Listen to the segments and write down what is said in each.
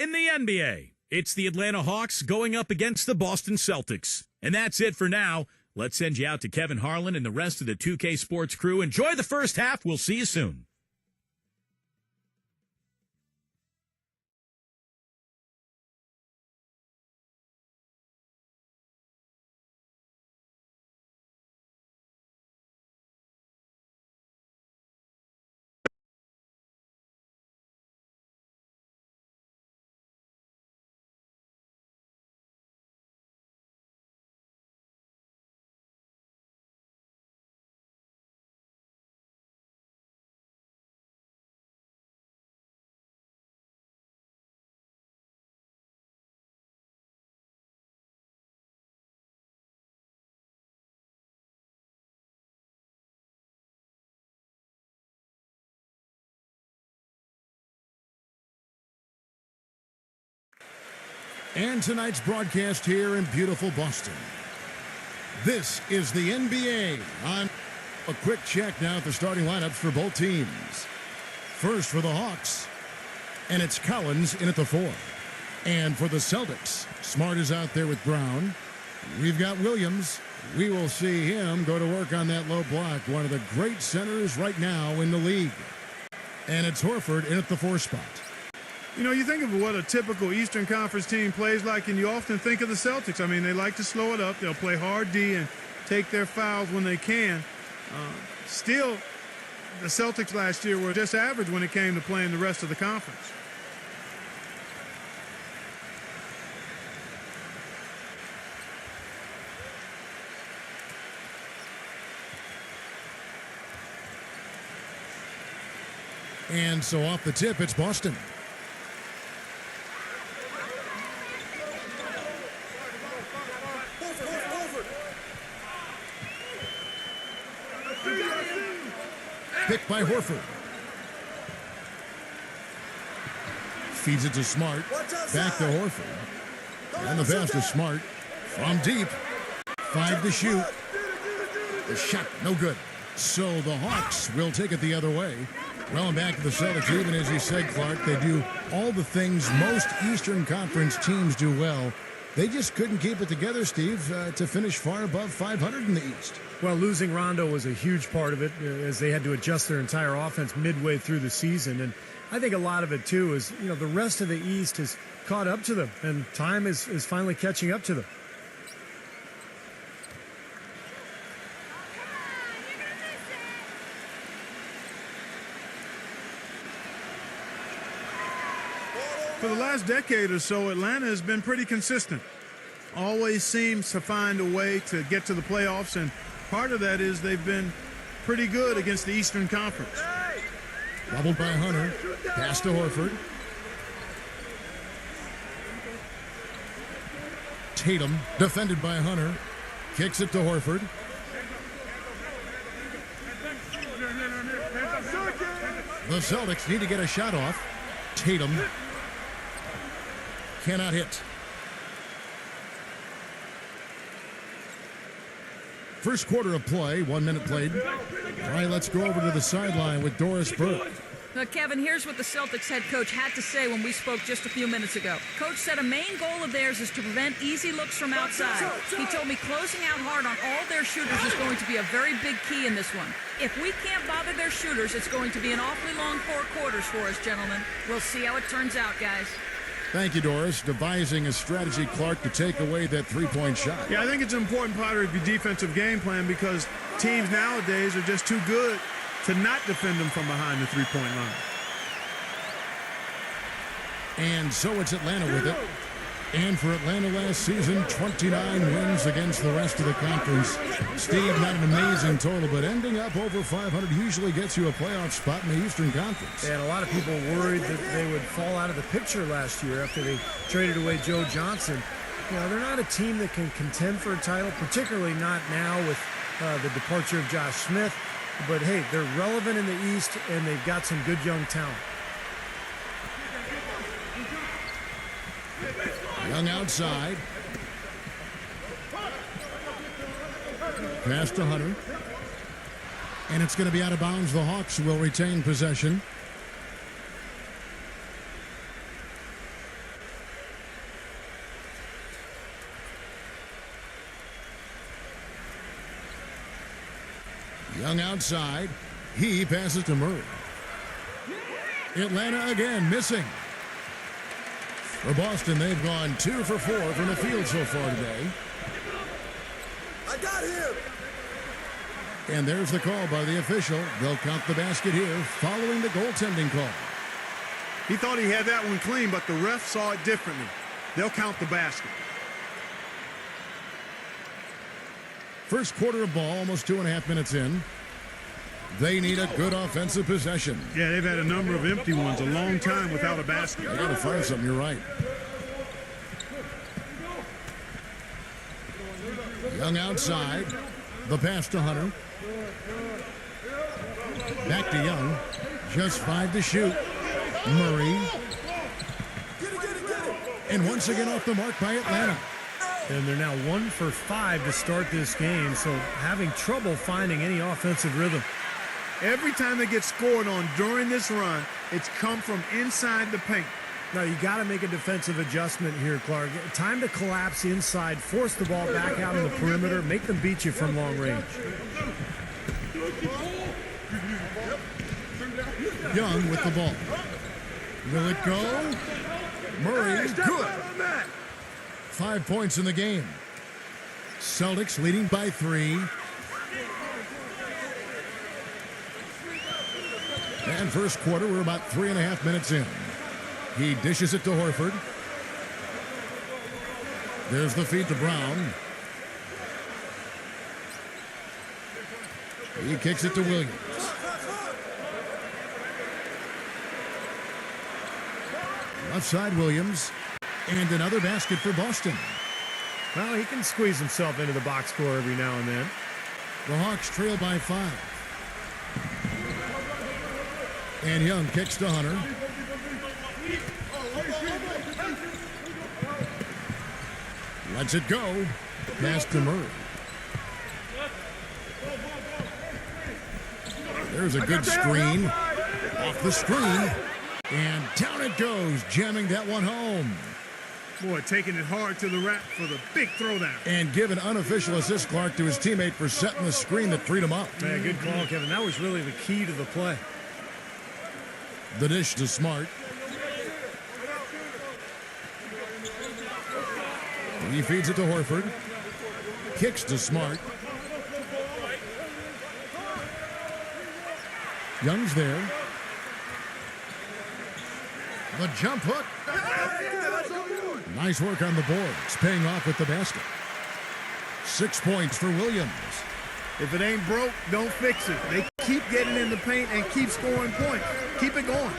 in the NBA. It's the Atlanta Hawks going up against the Boston Celtics. And that's it for now. Let's send you out to Kevin Harlan and the rest of the 2K Sports crew. Enjoy the first half. We'll see you soon. And tonight's broadcast here in beautiful Boston. This is the NBA. On a quick check now at the starting lineups for both teams. First for the Hawks, and it's Collins in at the 4. And for the Celtics, Smart is out there with Brown. We've got Williams. We will see him go to work on that low block. One of the great centers right now in the league. And it's Horford in at the 4 spot. You know, you think of what a typical Eastern Conference team plays like, and you often think of the Celtics. I mean, they like to slow it up. They'll play hard D and take their fouls when they can. Still, the Celtics last year were just average when it came to playing the rest of the conference. And so off the tip, it's Boston. Picked by Horford. Feeds it to Smart. Back to Horford. And the pass to Smart. From deep. 5 to shoot. The shot, no good. So the Hawks will take it the other way. Well, and back to the Celtics, even as you said, Clark, they do all the things most Eastern Conference teams do well. They just couldn't keep it together, Steve, to finish far above 500 in the East. Well, losing Rondo was a huge part of it, as they had to adjust their entire offense midway through the season. And I think a lot of it, too, is, you know, the rest of the East has caught up to them, and time is finally catching up to them. For the last decade or so, Atlanta has been pretty consistent. Always seems to find a way to get to the playoffs, and part of that is they've been pretty good against the Eastern Conference. Bobbled by Hunter. Pass to Horford. Tatum, defended by Hunter. Kicks it to Horford. The Celtics need to get a shot off. Tatum cannot hit. First quarter of play, 1 minute played. All right, let's go over to the sideline with Doris Burke. Now, Kevin, here's what the Celtics head coach had to say when we spoke just a few minutes ago. Coach said a main goal of theirs is to prevent easy looks from outside. He told me closing out hard on all their shooters is going to be a very big key in this one. If we can't bother their shooters, it's going to be an awfully long 4 quarters for us, gentlemen. We'll see how it turns out, guys. Thank you, Doris. Devising a strategy, Clark, to take away that three-point shot. Yeah, I think it's an important part of your defensive game plan because teams nowadays are just too good to not defend them from behind the three-point line. And so it's Atlanta with it. And for Atlanta last season, 29 wins against the rest of the conference. Steve, not an amazing total, but ending up over 500 usually gets you a playoff spot in the Eastern Conference. And a lot of people worried that they would fall out of the picture last year after they traded away Joe Johnson. You know, they're not a team that can contend for a title, particularly not now with the departure of Josh Smith. But, hey, they're relevant in the East, and they've got some good young talent. Young outside. Pass to Hunter. And it's going to be out of bounds. The Hawks will retain possession. Young outside. He passes to Murray. Atlanta again missing. For Boston, they've gone 2 for 4 from the field so far today. I got him. And there's the call by the official. They'll count the basket here following the goaltending call. He thought he had that one clean, but the ref saw it differently. They'll count the basket. First quarter of ball, almost 2.5 minutes in. They need a good offensive possession. Yeah, they've had a number of empty ones, a long time without a basket. They got to find something, you're right. Young outside. The pass to Hunter. Back to Young. Just 5 to shoot. Murray. And once again off the mark by Atlanta. And they're now 1 for 5 to start this game, so having trouble finding any offensive rhythm. Every time they get scored on during this run, it's come from inside the paint. Now, you got to make a defensive adjustment here, Clark. Time to collapse inside, force the ball back out on the perimeter, make them beat you from long range. Young with the ball. Will it go? Murray, good. 5 points in the game. Celtics leading by 3. And first quarter, we're about 3.5 minutes in. He dishes it to Horford. There's the feed to Brown. He kicks it to Williams. Left side, Williams. And another basket for Boston. Well, he can squeeze himself into the box score every now and then. The Hawks trail by 5. And Young kicks to Hunter. Lets it go. Pass to Murray. There's a good screen. Off the screen. And down it goes, jamming that one home. Boy, taking it hard to the rack for the big throwdown. And give an unofficial assist, Clark, to his teammate for setting the screen that freed him up. Yeah, good call, Kevin. That was really the key to the play. The dish to Smart. He feeds it to Horford. Kicks to Smart. Young's there. The jump hook. Nice work on the boards, paying off with the basket. 6 points for Williams. If it ain't broke, don't fix it. They keep getting in the paint and keep scoring points. Keep it going.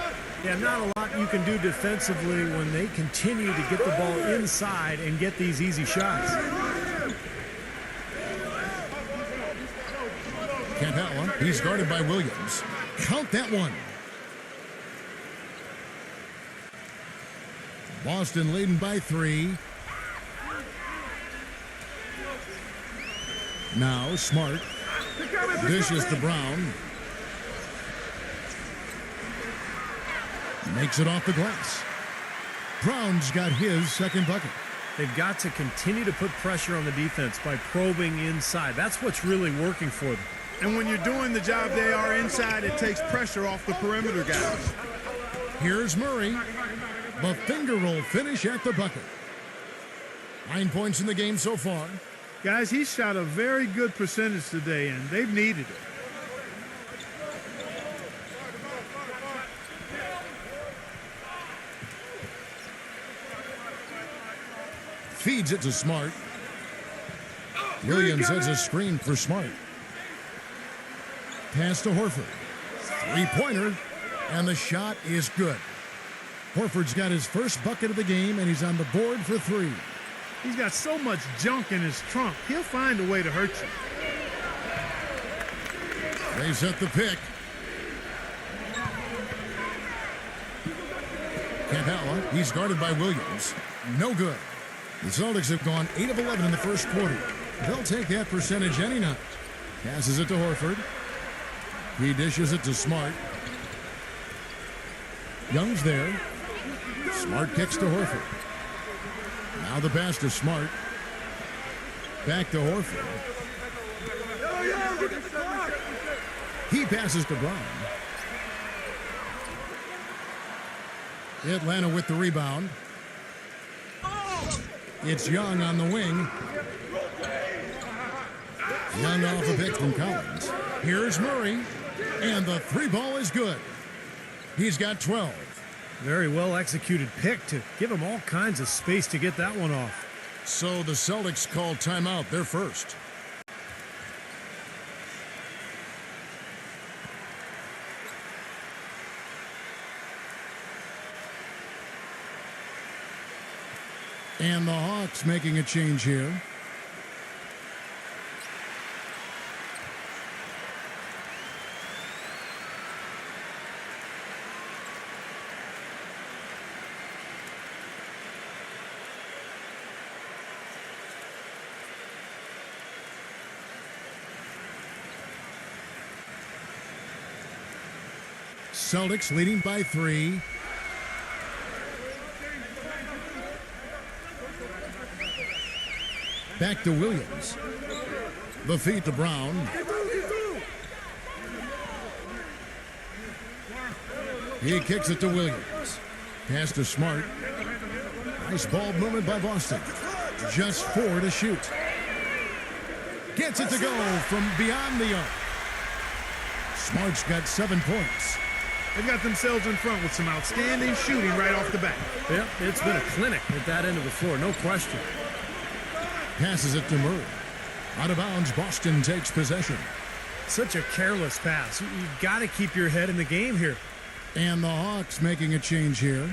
Yeah, not a lot you can do defensively when they continue to get the ball inside and get these easy shots. Can't have one. He's guarded by Williams. Count that one. Boston leading by 3. Now Smart. Dishes to Brown. Makes it off the glass. Brown's got his second bucket. They've got to continue to put pressure on the defense by probing inside. That's what's really working for them. And when you're doing the job they are inside, it takes pressure off the perimeter guys. Here's Murray. The finger roll finish at the bucket. 9 points in the game so far. Guys, he shot a very good percentage today, and they've needed it. Feeds it to Smart. Williams has a screen for Smart. Pass to Horford. Three-pointer, and the shot is good. Horford's got his first bucket of the game, and he's on the board for 3. He's got so much junk in his trunk. He'll find a way to hurt you. They set the pick. Campbell, he's guarded by Williams. No good. The Celtics have gone 8 of 11 in the first quarter. They'll take that percentage any night. Passes it to Horford. He dishes it to Smart. Young's there. Smart kicks to Horford. Now the pass to Smart. Back to Horford. He passes to Brown. Atlanta with the rebound. It's Young on the wing. Young off a pick from Collins. Here's Murray. And the three ball is good. He's got 12. Very well executed pick to give him all kinds of space to get that one off. So the Celtics call timeout. They're first. And the Hawks making a change here. Celtics leading by 3. Back to Williams. The feed to Brown. He kicks it to Williams. Pass to Smart. Nice ball movement by Boston. Just 4 to shoot. Gets it to go from beyond the arc. Smart's got 7 points. They've got themselves in front with some outstanding shooting right off the bat. Yep, it's been a clinic at that end of the floor, no question. Passes it to Murray. Out of bounds, Boston takes possession. Such a careless pass. You've got to keep your head in the game here. And the Hawks making a change here.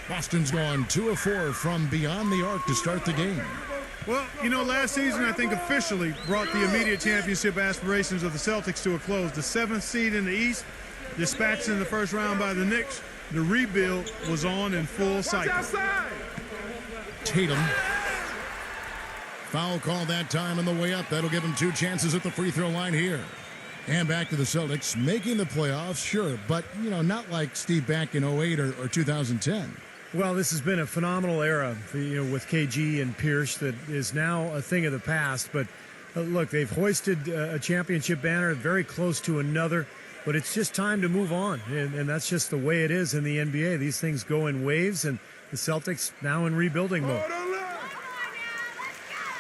Boston's gone 2 of 4 from beyond the arc to start the game. Well, you know, last season I think officially brought the immediate championship aspirations of the Celtics to a close. The 7th seed in the East, dispatched in the first round by the Knicks. The rebuild was on in full cycle. Tatum. Foul call that time on the way up. That'll give him 2 chances at the free throw line here. And back to the Celtics, making the playoffs, sure, but, you know, not like Steve back in 08 or 2010. Well, this has been a phenomenal era, with KG and Pierce that is now a thing of the past. But look, they've hoisted a championship banner, very close to another. But it's just time to move on, and that's just the way it is in the NBA. These things go in waves, and the Celtics now in rebuilding mode.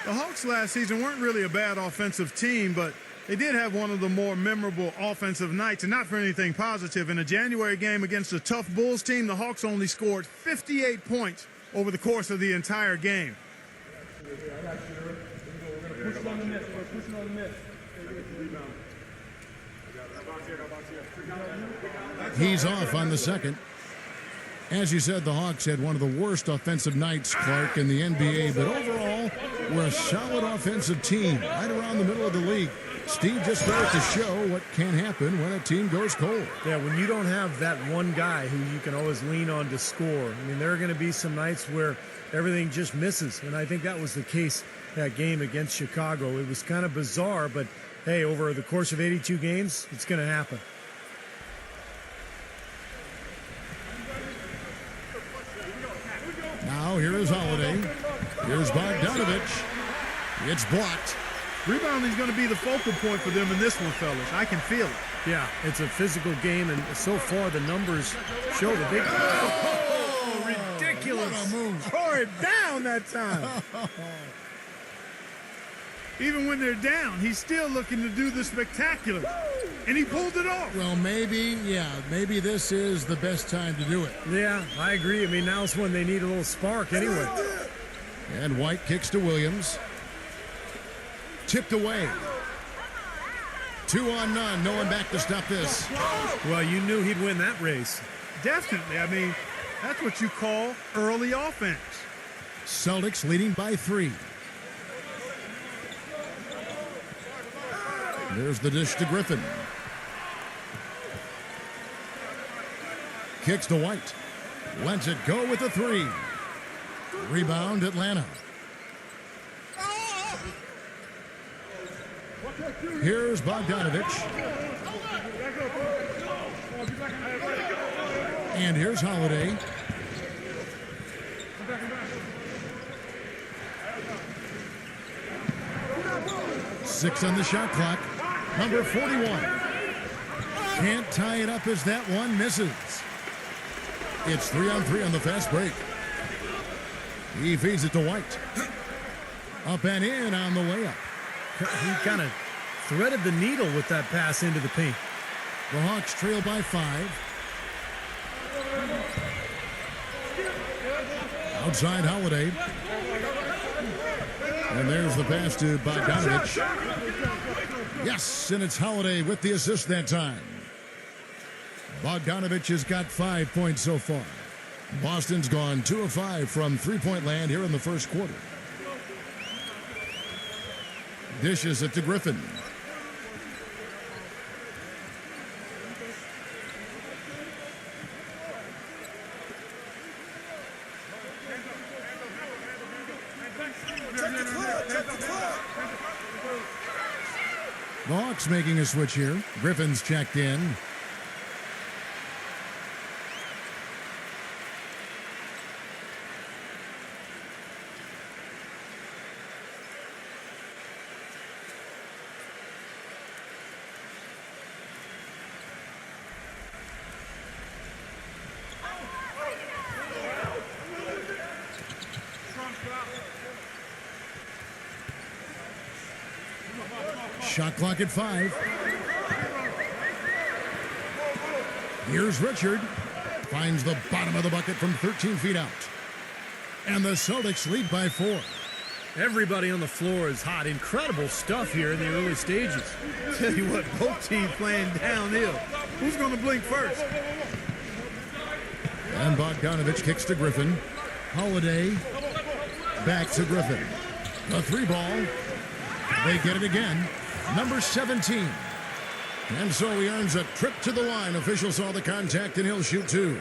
The Hawks last season weren't really a bad offensive team, but they did have one of the more memorable offensive nights, and not for anything positive. In a January game against a tough Bulls team, the Hawks only scored 58 points over the course of the entire game. He's off on the second. As you said, the Hawks had one of the worst offensive nights, Clark, in the NBA, but overall, we're a solid offensive team right around the middle of the league. Steve just started to show what can happen when a team goes cold. Yeah, when you don't have that one guy who you can always lean on to score. I mean, there are going to be some nights where everything just misses, and I think that was the case that game against Chicago. It was kind of bizarre, but hey, over the course of 82 games, it's going to happen. Now here is Holiday. Here's Bogdanovich. It's blocked. Rebounding is going to be the focal point for them in this one, fellas. I can feel it. Yeah, it's a physical game, and so far the numbers show that they... Oh, ridiculous. What a move. Tore it down that time. Even when they're down, he's still looking to do the spectacular. And he pulled it off. Well, maybe this is the best time to do it. Yeah, I agree. I mean, now's when they need a little spark anyway. And White kicks to Williams. Tipped away. 2 on none. No one back to stop this. Well, you knew he'd win that race. Definitely. I mean, that's what you call early offense. Celtics leading by 3. There's the dish to Griffin. Kicks to White. Lets it go with the 3. Rebound Atlanta. Here's Bogdanovich. And here's Holiday. 6 on the shot clock. Number 41. Can't tie it up as that one misses. It's 3-on-3 on the fast break. He feeds it to White. Up and in on the layup. He kind of threaded the needle with that pass into the paint. The Hawks trail by 5. Outside Holiday. And there's the pass to Bogdanovich. Yes, and it's Holiday with the assist that time. Bogdanovich has got 5 points so far. Boston's gone 2 of 5 from three-point land here in the first quarter. Dishes it to Griffin. The Hawks making a switch here. Griffin's checked in. Shot clock at 5. Here's Richard. Finds the bottom of the bucket from 13 feet out. And the Celtics lead by 4. Everybody on the floor is hot. Incredible stuff here in the early stages. Tell you what, both teams playing downhill. Who's going to blink first? And Bogdanovich kicks to Griffin. Holiday back to Griffin. The 3-ball. They get it again. Number 17. And so he earns a trip to the line. Official saw the contact and he'll shoot 2.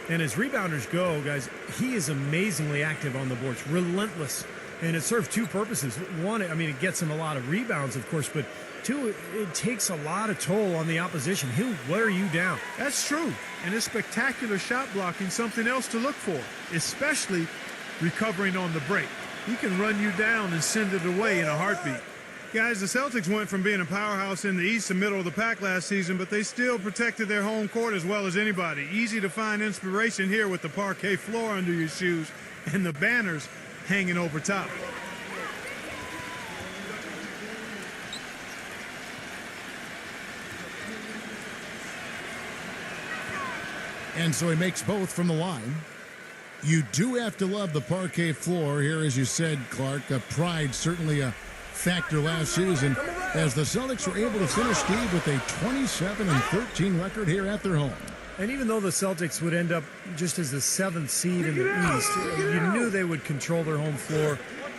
And as rebounders go, guys, he is amazingly active on the boards. Relentless. And it serves 2 purposes. One, I mean, it gets him a lot of rebounds, of course, but 2, it takes a lot of toll on the opposition. He'll wear you down. That's true. And his spectacular shot blocking, something else to look for, especially recovering on the break. He can run you down and send it away in a heartbeat. Guys, the Celtics went from being a powerhouse in the East to middle of the pack last season, but they still protected their home court as well as anybody. Easy to find inspiration here with the parquet floor under your shoes and the banners hanging over top. And so he makes both from the line. You do have to love the parquet floor here, as you said, Clark. Pride certainly a factor last season as the Celtics were able to finish, Steve, with a 27-13 record here at their home. And even though the Celtics would end up just as the 7th seed in the East, you knew they would control their home floor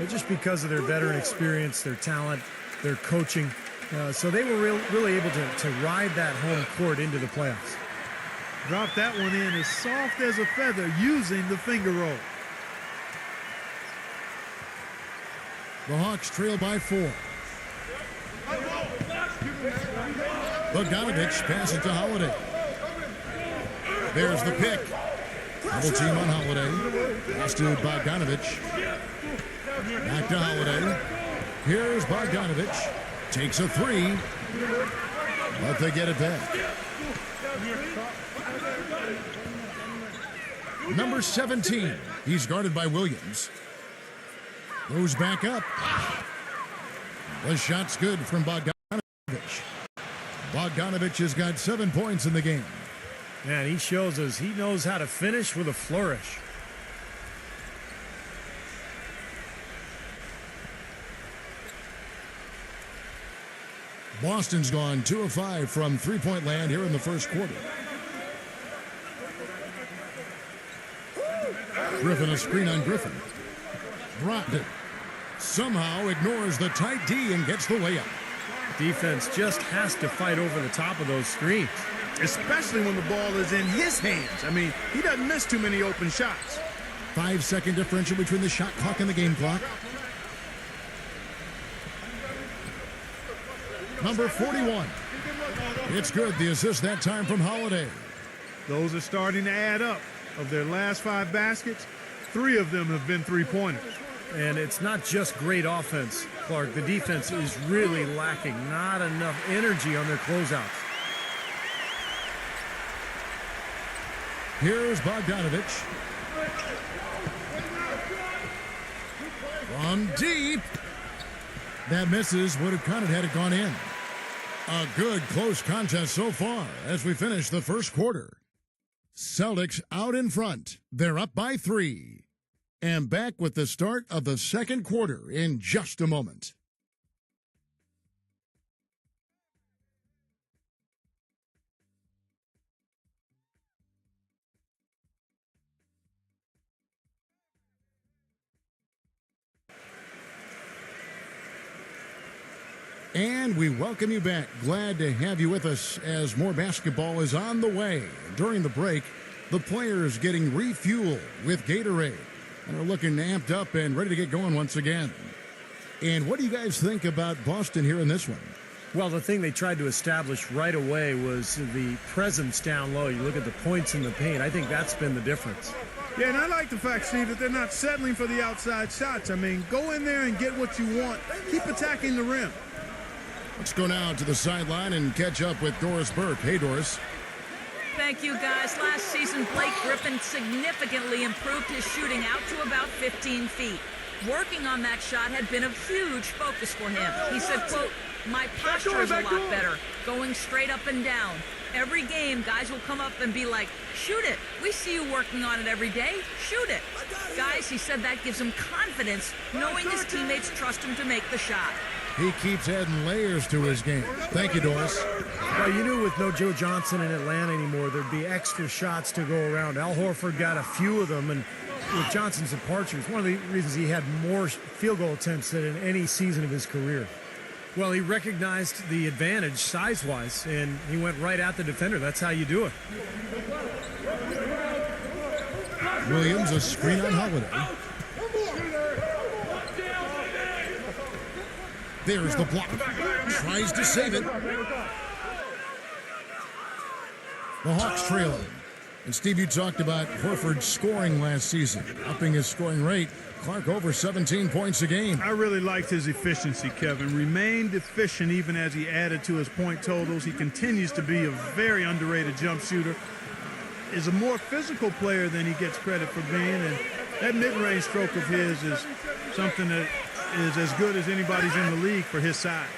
just because of their veteran experience, their talent, their coaching. So they were really able to ride that home court into the playoffs. Drop that one in as soft as a feather using the finger roll. The Hawks trail by 4. Bogdanovich passes to Holiday. There's the pick. Double team on Holiday. Pass to Bogdanovich. Back to Holiday. Here's Bogdanovich. Takes a 3. But they get it back. Number 17. He's guarded by Williams. Goes back up. The shot's good from Bogdanovich. Bogdanovich has got 7 points in the game. Man, he shows us he knows how to finish with a flourish. Boston's gone 2 of 5 from three-point land here in the first quarter. Griffin, a screen on Griffin. Brogdon somehow ignores the tight D and gets the layup. Defense just has to fight over the top of those screens. Especially when the ball is in his hands. I mean, he doesn't miss too many open shots. 5-second differential between the shot clock and the game clock. Number 41. It's good. The assist that time from Holiday. Those are starting to add up. Of their last 5 baskets, 3 of them have been three-pointers. And it's not just great offense, Clark. The defense is really lacking. Not enough energy on their closeouts. Here's Bogdanovich. From deep. That misses. Would have counted had it gone in. A good close contest so far as we finish the first quarter. Celtics out in front. They're up by 3. And back with the start of the second quarter in just a moment. And we welcome you back. Glad to have you with us as more basketball is on the way. During the break, the players getting refueled with Gatorade and are looking amped up and ready to get going once again. And what do you guys think about Boston here in this one? Well, the thing they tried to establish right away was the presence down low. You look at the points in the paint. I think that's been the difference. Yeah, and I like the fact, Steve, that they're not settling for the outside shots. I mean, go in there and get what you want. Keep attacking the rim. Let's go now to the sideline and catch up with Doris Burke. Hey, Doris. Thank you, guys. Last season, Blake Griffin significantly improved his shooting out to about 15 feet. Working on that shot had been a huge focus for him. He said, quote, "My posture is a lot better, going straight up and down. Every game, guys will come up and be like, shoot it. We see you working on it every day. Shoot it." Guys, he said that gives him confidence, knowing his teammates trust him to make the shot. He keeps adding layers to his game. Thank you, Doris. Well, you knew with no Joe Johnson in Atlanta anymore, there'd be extra shots to go around. Al Horford got a few of them, and with Johnson's departure, it's one of the reasons he had more field goal attempts than in any season of his career. Well, he recognized the advantage size-wise, and he went right at the defender. That's how you do it. Williams, a screen on Holiday. There's the block. Tries to save it. The Hawks trailing. And Steve, you talked about Horford scoring last season, upping his scoring rate. Clark over 17 points a game. I really liked his efficiency, Kevin. Remained efficient even as he added to his point totals. He continues to be a very underrated jump shooter. Is a more physical player than he gets credit for being, and that mid-range stroke of his is something that is as good as anybody's in the league for his size.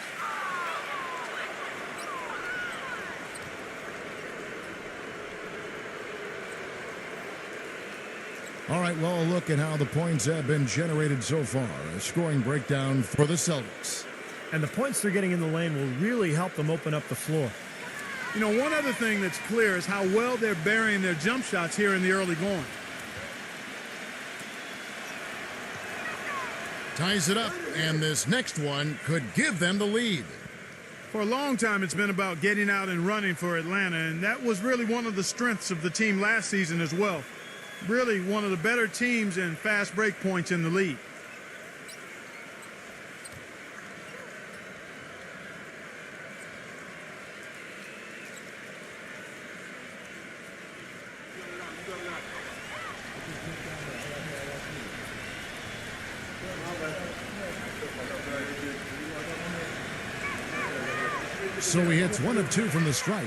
All right, well, a look at how the points have been generated so far. A scoring breakdown for the Celtics. And the points they're getting in the lane will really help them open up the floor. You know, one other thing that's clear is how well they're burying their jump shots here in the early going. Ties it up, and this next one could give them the lead. For a long time, it's been about getting out and running for Atlanta, and that was really one of the strengths of the team last season as well. Really one of the better teams in fast break points in the league. So he hits 1 of 2 from the stripe.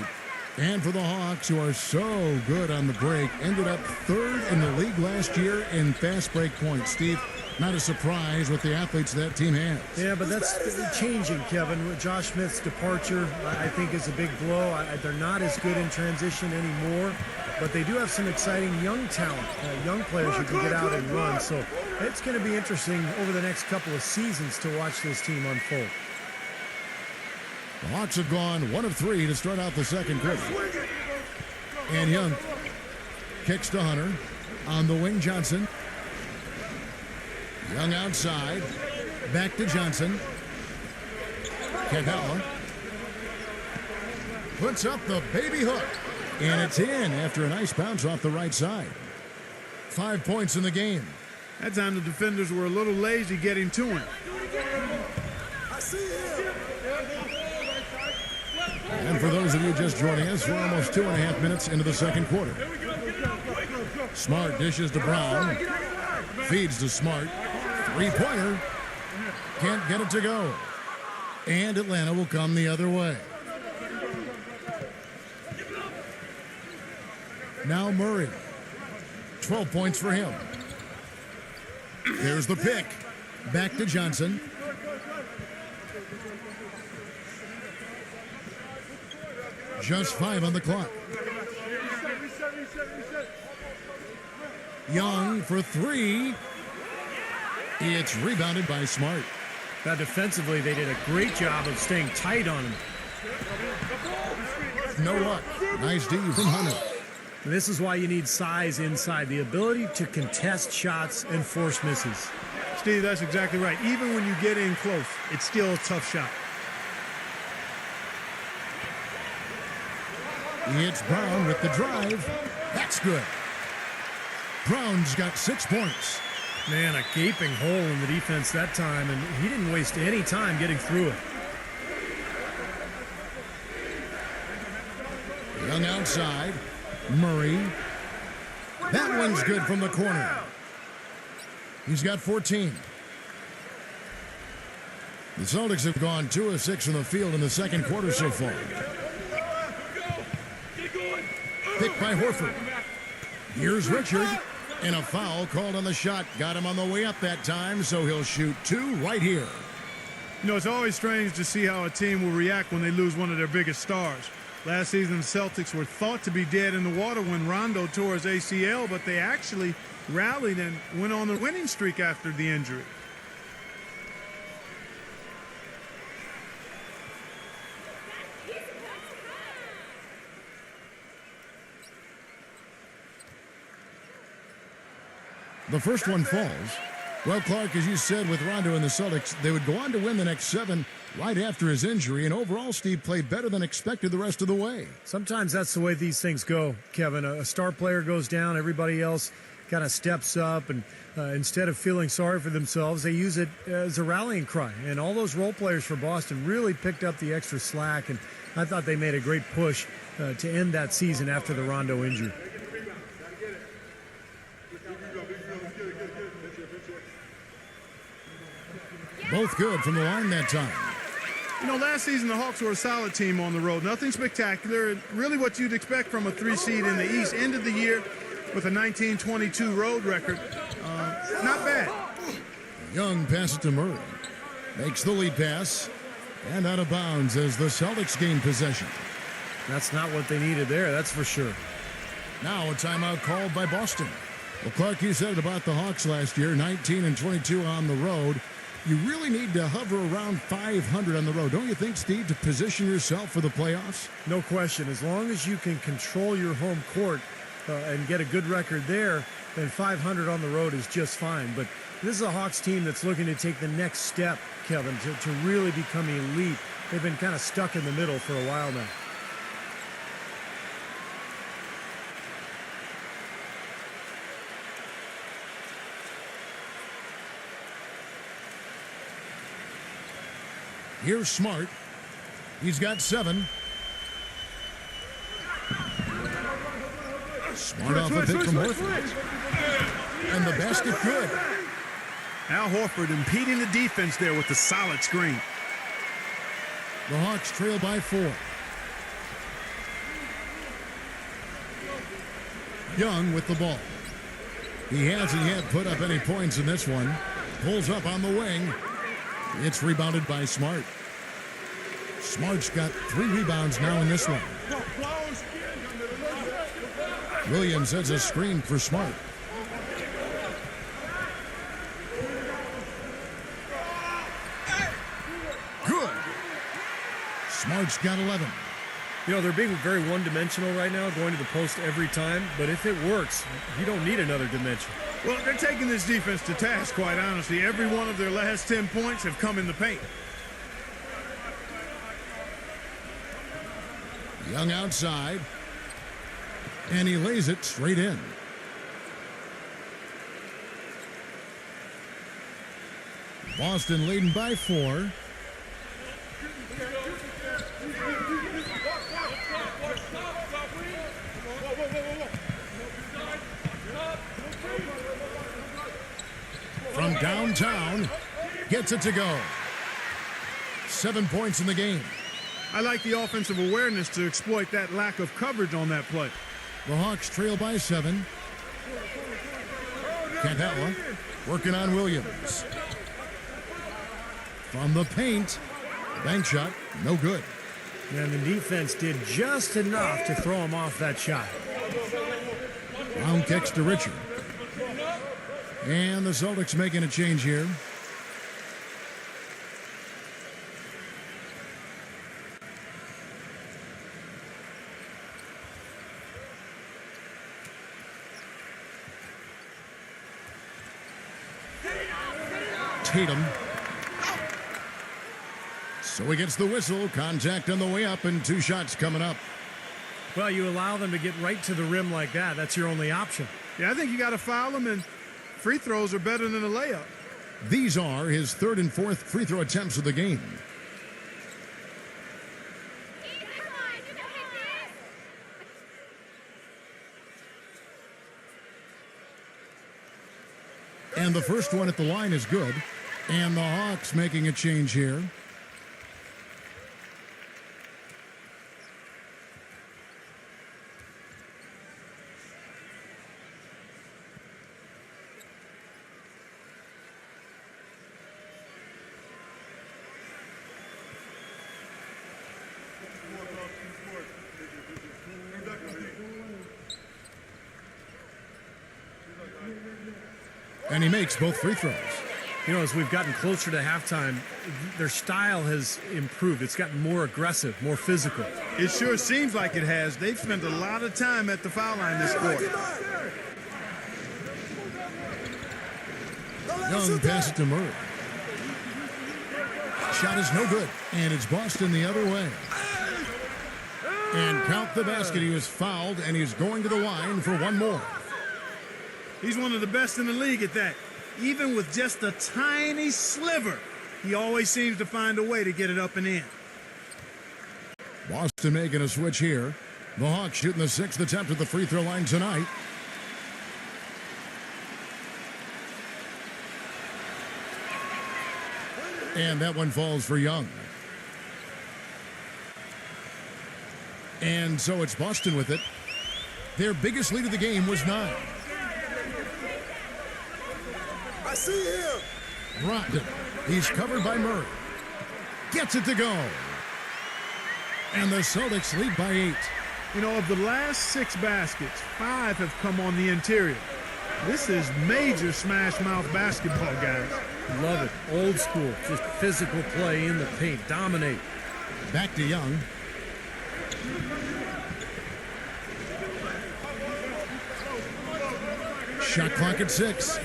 And for the Hawks, who are so good on the break, ended up 3rd in the league last year in fast break points. Steve, not a surprise with the athletes that team has. Yeah, but that's changing, Kevin. Josh Smith's departure, I think, is a big blow. They're not as good in transition anymore, but they do have some exciting young talent, young players who can get out and run. So it's going to be interesting over the next couple of seasons to watch this team unfold. The Hawks have gone 1 of 3 to start out the second quarter. And Young kicks to Hunter. On the wing, Johnson. Young outside. Back to Johnson. Kagawa puts up the baby hook. And it's in after a nice bounce off the right side. 5 points in the game. That time the defenders were a little lazy getting to him. I see him. And for those of you just joining us, we're almost 2.5 minutes into the second quarter. Smart dishes to Brown. Feeds to Smart. Three-pointer. Can't get it to go. And Atlanta will come the other way. Now Murray. 12 points for him. There's the pick. Back to Johnson. Just 5 on the clock. Young for 3. It's rebounded by Smart. Now defensively, they did a great job of staying tight on him. No luck. Nice D from Hunter. And this is why you need size inside, the ability to contest shots and force misses. Steve, that's exactly right. Even when you get in close, it's still a tough shot. It's Brown with the drive. That's good. Brown's got 6 points. Man, a gaping hole in the defense that time, and he didn't waste any time getting through it. Young outside. Murray. That one's good from the corner. He's got 14. The Celtics have gone 2 of 6 from the field in the second quarter so far. Picked by Horford. Here's Richard. And a foul called on the shot. Got him on the way up that time, so he'll shoot 2 right here. You know, it's always strange to see how a team will react when they lose one of their biggest stars. Last season, the Celtics were thought to be dead in the water when Rondo tore his ACL, but they actually rallied and went on the winning streak after the injury. The first one falls. Well, Clark, as you said, with Rondo and the Celtics, they would go on to win the next 7 right after his injury. And overall, Steve played better than expected the rest of the way. Sometimes that's the way these things go, Kevin. A star player goes down, everybody else kind of steps up, and instead of feeling sorry for themselves, they use it as a rallying cry. And all those role players for Boston really picked up the extra slack, and I thought they made a great push to end that season after the Rondo injury. Both good from the line that time. You know, last season the Hawks were a solid team on the road. Nothing spectacular. Really what you'd expect from a 3 seed in the East. End of the year with a 19-22 road record. Not bad. Young passes to Murray. Makes the lead pass. And out of bounds as the Celtics gain possession. That's not what they needed there, that's for sure. Now a timeout called by Boston. Well, Clark, you said it about the Hawks last year, 19-22 on the road. You really need to hover around 500 on the road, don't you think, Steve, to position yourself for the playoffs? No question. As long as you can control your home court and get a good record there, then 500 on the road is just fine. But this is a Hawks team that's looking to take the next step, Kevin, to really become elite. They've been kind of stuck in the middle for a while now. Here's Smart. He's got 7. Smart off a pick from Horford. And the basket good. Al Horford impeding the defense there with the solid screen. The Hawks trail by 4. Young with the ball. He hasn't yet put up any points in this one. Pulls up on the wing. It's rebounded by Smart. Smart's got 3 rebounds now in this one. Williams has a screen for Smart. Good. Smart's got 11. You know, they're being very one-dimensional right now, going to the post every time. But if it works, you don't need another dimension. Well, they're taking this defense to task, quite honestly. Every one of their last 10 points have come in the paint. Young outside. And he lays it straight in. Boston leading by 4. From downtown. Gets it to go. 7 points in the game. I like the offensive awareness to exploit that lack of coverage on that play. The Hawks trail by 7. Cantella working on Williams. From the paint. Bank shot, no good. And the defense did just enough to throw him off that shot. Round kicks to Richard. And the Celtics making a change here. Tatum. So he gets the whistle. Contact on the way up and 2 shots coming up. Well, you allow them to get right to the rim like that. That's your only option. Yeah, I think you got to foul them, and free throws are better than a layup. These are his 3rd and 4th free throw attempts of the game. And the first one at the line is good. And the Hawks making a change here. And he makes both free throws. You know, as we've gotten closer to halftime, their style has improved. It's gotten more aggressive, more physical. It sure seems like it has. They've spent a lot of time at the foul line this quarter. Young passes it to Murray. Shot is no good. And it's Boston the other way. And count the basket. He was fouled, and he's going to the line for one more. He's one of the best in the league at that. Even with just a tiny sliver, he always seems to find a way to get it up and in. Boston making a switch here. The Hawks shooting the 6th attempt at the free throw line tonight. And that one falls for Young. And so it's Boston with it. Their biggest lead of the game was 9. I see him. Brogdon. He's covered by Murray. Gets it to go. And the Celtics lead by 8. You know, of the last 6 baskets, 5 have come on the interior. This is major smash mouth basketball, guys. Love it. Old school. Just physical play in the paint. Dominate. Back to Young. Shot clock at 6.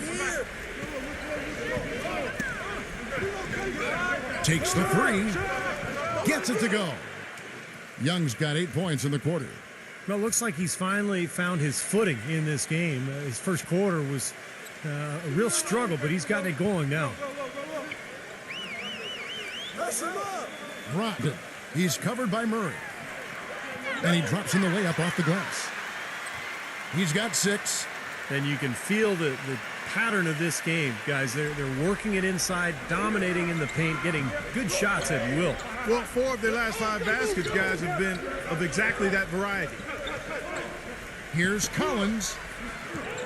Takes the 3. Gets it to go. Young's got 8 points in the quarter. Well, it looks like he's finally found his footing in this game. His first quarter was a real struggle, but he's gotten it going now. Brogdon. He's covered by Murray. And he drops in the layup off the glass. He's got 6. And you can feel the pattern of this game, guys. They're working it inside, dominating in the paint, getting good shots at will. Well, 4 of their last 5 baskets, guys, have been of exactly that variety. Here's Collins.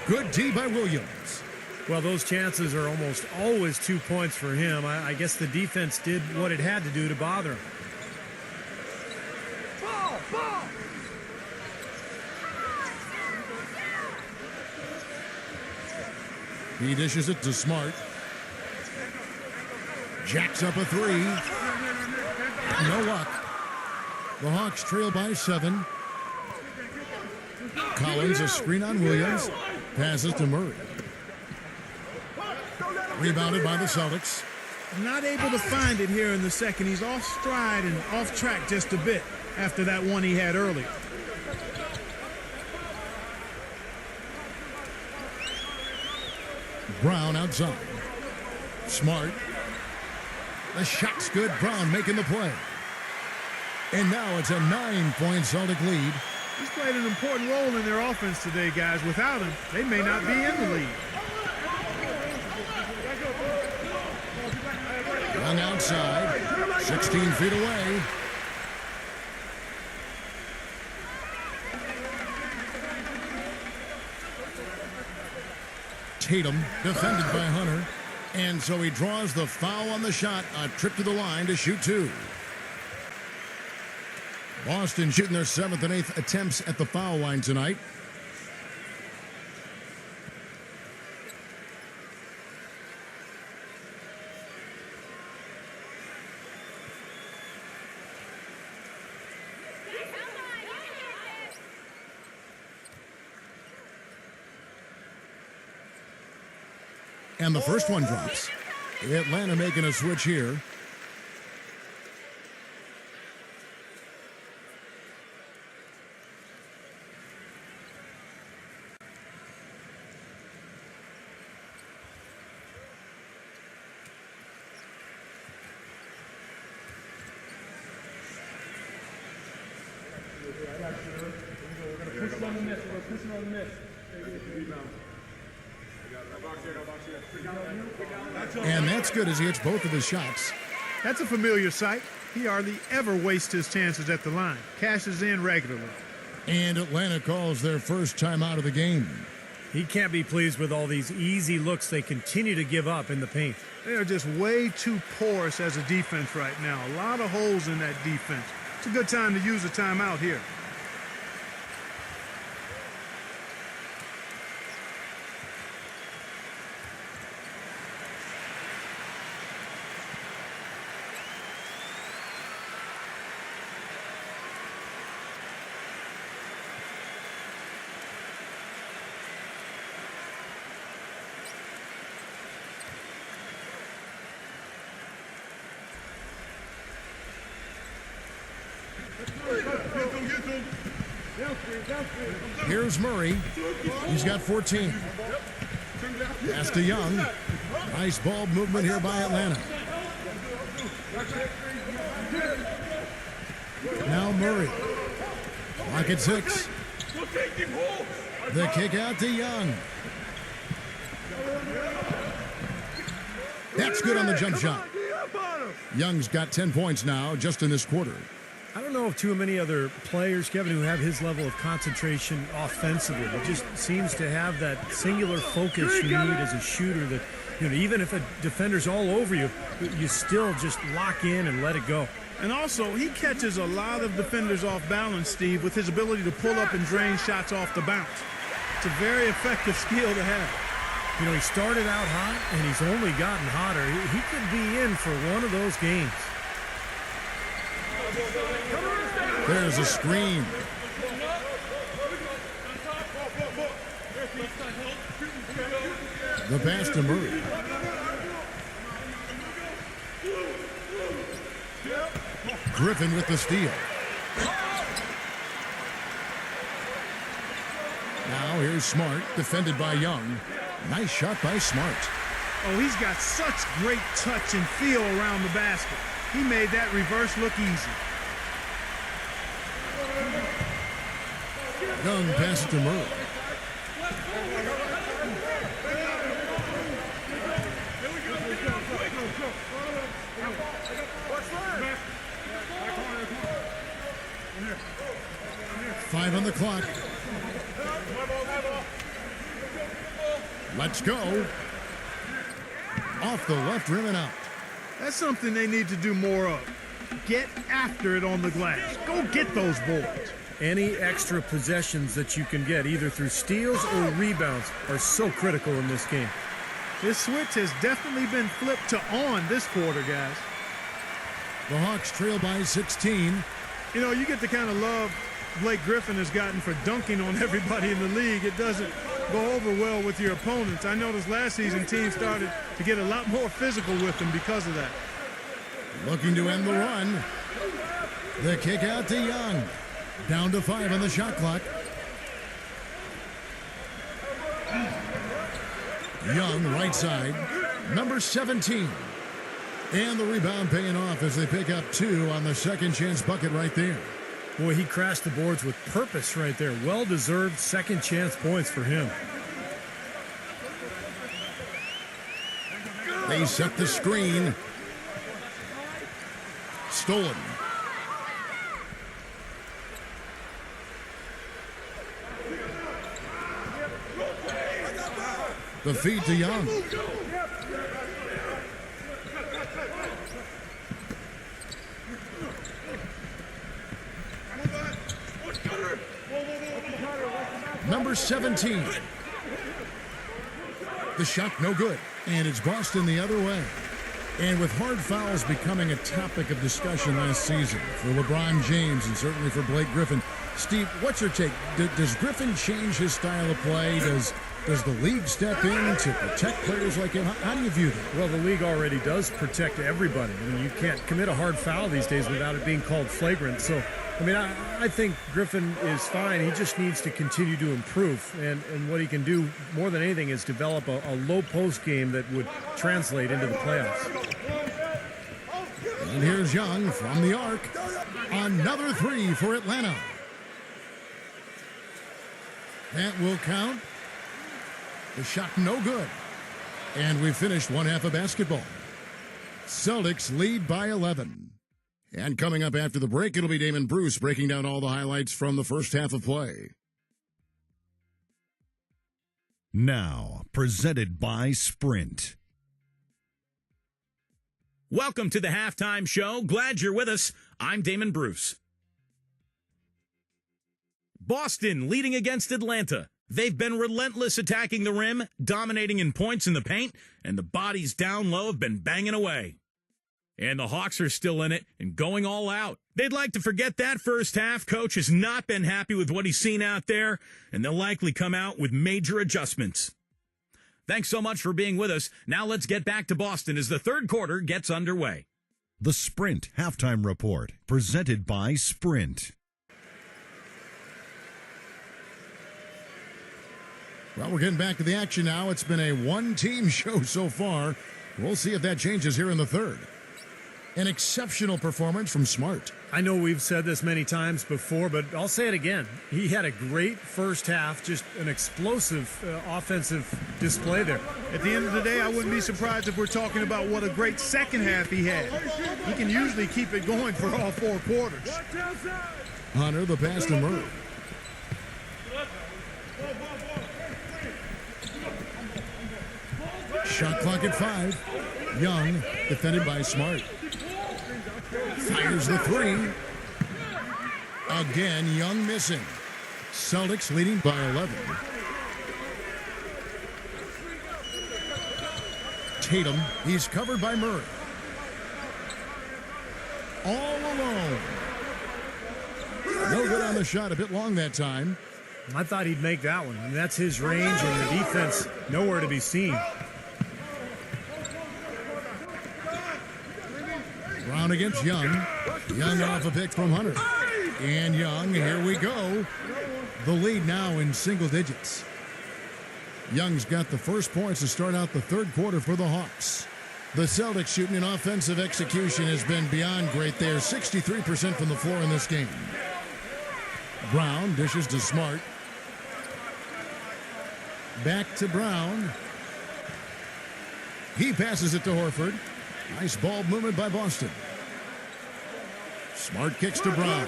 Good D by Williams. Well, those chances are almost always 2 points for him. I guess the defense did what it had to do to bother him. He dishes it to Smart. Jacks up a 3. No luck. The Hawks trail by 7. Collins, a screen on Williams. Passes to Murray. Rebounded by the Celtics. Not able to find it here in the second. He's off stride and off track just a bit after that one he had earlier. Brown outside. Smart. The shot's good. Brown making the play. And now it's a 9-point Celtic lead. He's played an important role in their offense today, guys. Without him, they may not be in the lead. Young outside, 16 feet away. Tatum defended by Hunter. And so he draws the foul on the shot. A trip to the line to shoot two. Boston shooting their 7th and 8th attempts at the foul line tonight. And the first one drops. Atlanta making a switch here. And that's good as he hits both of his shots. That's a familiar sight. He hardly ever wastes his chances at the line. Cashes in regularly. And Atlanta calls their first timeout of the game. He can't be pleased with all these easy looks they continue to give up in the paint. They are just way too porous as a defense right now. A lot of holes in that defense. It's a good time to use a timeout here. Here's Murray. He's got 14. Pass to Young. Nice ball movement here by Atlanta. Now Murray. Clock at 6. The kick out to Young. That's good on the jump shot. Young's got 10 points now just in this quarter. I don't know of too many other players, Kevin, who have his level of concentration offensively. He just seems to have that singular focus you need as a shooter that, you know, even if a defender's all over you, you still just lock in and let it go. And also, he catches a lot of defenders off balance, Steve, with his ability to pull up and drain shots off the bounce. It's a very effective skill to have. You know, he started out hot, and he's only gotten hotter. He could be in for one of those games. There's a screen. The pass to Murray. Griffin with the steal. Now here's Smart, defended by Young. Nice shot by Smart. Oh, he's got such great touch and feel around the basket. He made that reverse look easy. Young passes to Murray. Five on the clock. Let's go. Off the left rim and out. That's something they need to do more of. Get after it on the glass. Go get those boards. Any extra possessions that you can get, either through steals or rebounds, are so critical in this game. This switch has definitely been flipped to on this quarter, guys. The Hawks trail by 16. You know, you get the kind of love Blake Griffin has gotten for dunking on everybody in the league. It doesn't go over well with your opponents. I noticed last season teams started to get a lot more physical with him because of that. Looking to end the run. The kick out to Young. Down to 5 on the shot clock. Young, right side. Number 17. And the rebound paying off as they pick up 2 on the second chance bucket right there. Boy, he crashed the boards with purpose right there. Well-deserved second chance points for him. They set the screen. stolen. The feed to Young. Number 17. The shot no good, and it's Boston the other way. And with hard fouls becoming a topic of discussion last season for LeBron James and certainly for Blake Griffin, Steve, what's your take? Does Griffin change his style of play? Does the league step in to protect players like him? How do you view that? Well, the league already does protect everybody. I mean, you can't commit a hard foul these days without it being called flagrant. So, I mean, I think Griffin is fine. He just needs to continue to improve. And what he can do more than anything is develop a low post game that would translate into the playoffs. And here's Young from the arc. Another three for Atlanta. That will count. The shot no good. And we finished one half of basketball. Celtics lead by 11. And coming up after the break, it'll be Damon Bruce breaking down all the highlights from the first half of play. Now, presented by Sprint. Welcome to the halftime show. Glad you're with us. I'm Damon Bruce. Boston leading against Atlanta. They've been relentless attacking the rim, dominating in points in the paint, and the bodies down low have been banging away. And the Hawks are still in it and going all out. They'd like to forget that first half. Coach has not been happy with what he's seen out there, and they'll likely come out with major adjustments. Thanks so much for being with us. Now let's get back to Boston as the third quarter gets underway. The Sprint Halftime Report, presented by Sprint. Well, we're getting back to the action now. It's been a one-team show so far. We'll see if that changes here in the third. An exceptional performance from Smart. I know we've said this many times before, but I'll say it again. He had a great first half, just an explosive offensive display there. At the end of the day, I wouldn't be surprised if we're talking about what a great second half he had. He can usually keep it going for all four quarters. Hunter, the pass to Murray. Shot clock at 5. Young, defended by Smart. Fires the three. Again, Young missing. Celtics leading by 11. Tatum, he's covered by Murray. All alone. No good on the shot, a bit long that time. I thought he'd make that one. I mean, that's his range, and the defense nowhere to be seen. Brown against Young. Young off a pick from Hunter. And Young, here we go. The lead now in single digits. Young's got the first points to start out the third quarter for the Hawks. The Celtics shooting in offensive execution has been beyond great. They are 63% from the floor in this game. Brown dishes to Smart. Back to Brown. He passes it to Horford. Nice ball movement by Boston. Smart kicks to Brown.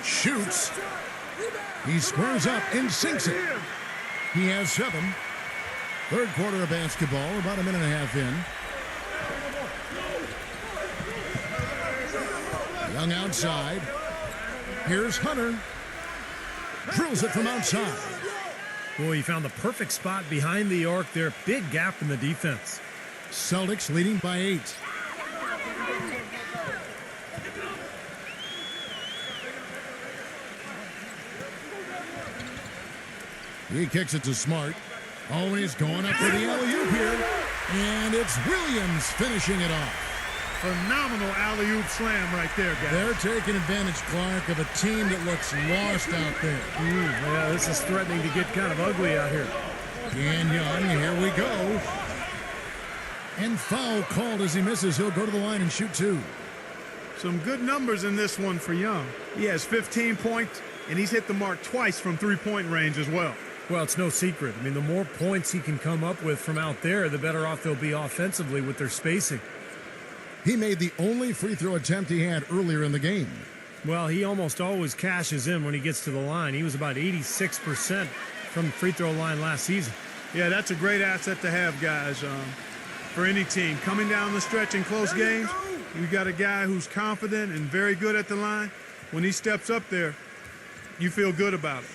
Shoots. He squares up and sinks it. He has 7. Third quarter of basketball, about a minute and a half in. Young outside. Here's Hunter. Drills it from outside. Boy, he found the perfect spot behind the arc there. Big gap in the defense. Celtics leading by 8. He kicks it to Smart. Always going up for the alley-oop here. And it's Williams finishing it off. Phenomenal alley-oop slam right there, guys. They're taking advantage, Clark, of a team that looks lost out there. Yeah, this is threatening to get kind of ugly out here. And Young, here we go. And foul called as he misses. He'll go to the line and shoot 2. Some good numbers in this one for Young. He has 15 points, and he's hit the mark twice from three-point range as well. Well, it's no secret. I mean, the more points he can come up with from out there, the better off they'll be offensively with their spacing. He made the only free throw attempt he had earlier in the game. Well, he almost always cashes in when he gets to the line. He was about 86% from the free throw line last season. Yeah, that's a great asset to have, guys, for any team. Coming down the stretch in close games, you got a guy who's confident and very good at the line. When he steps up there, you feel good about it.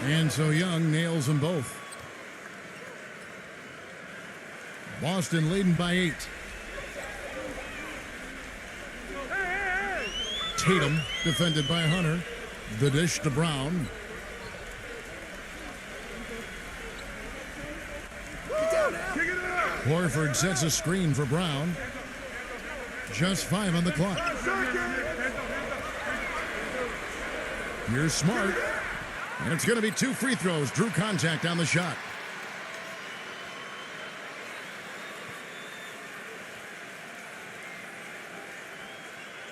And so Young nails them both. Boston leading by 8. Tatum defended by Hunter. The dish to Brown. Horford sets a screen for Brown. Just 5 on the clock. Here's Smart. And it's going to be 2 free throws. Drew contact on the shot.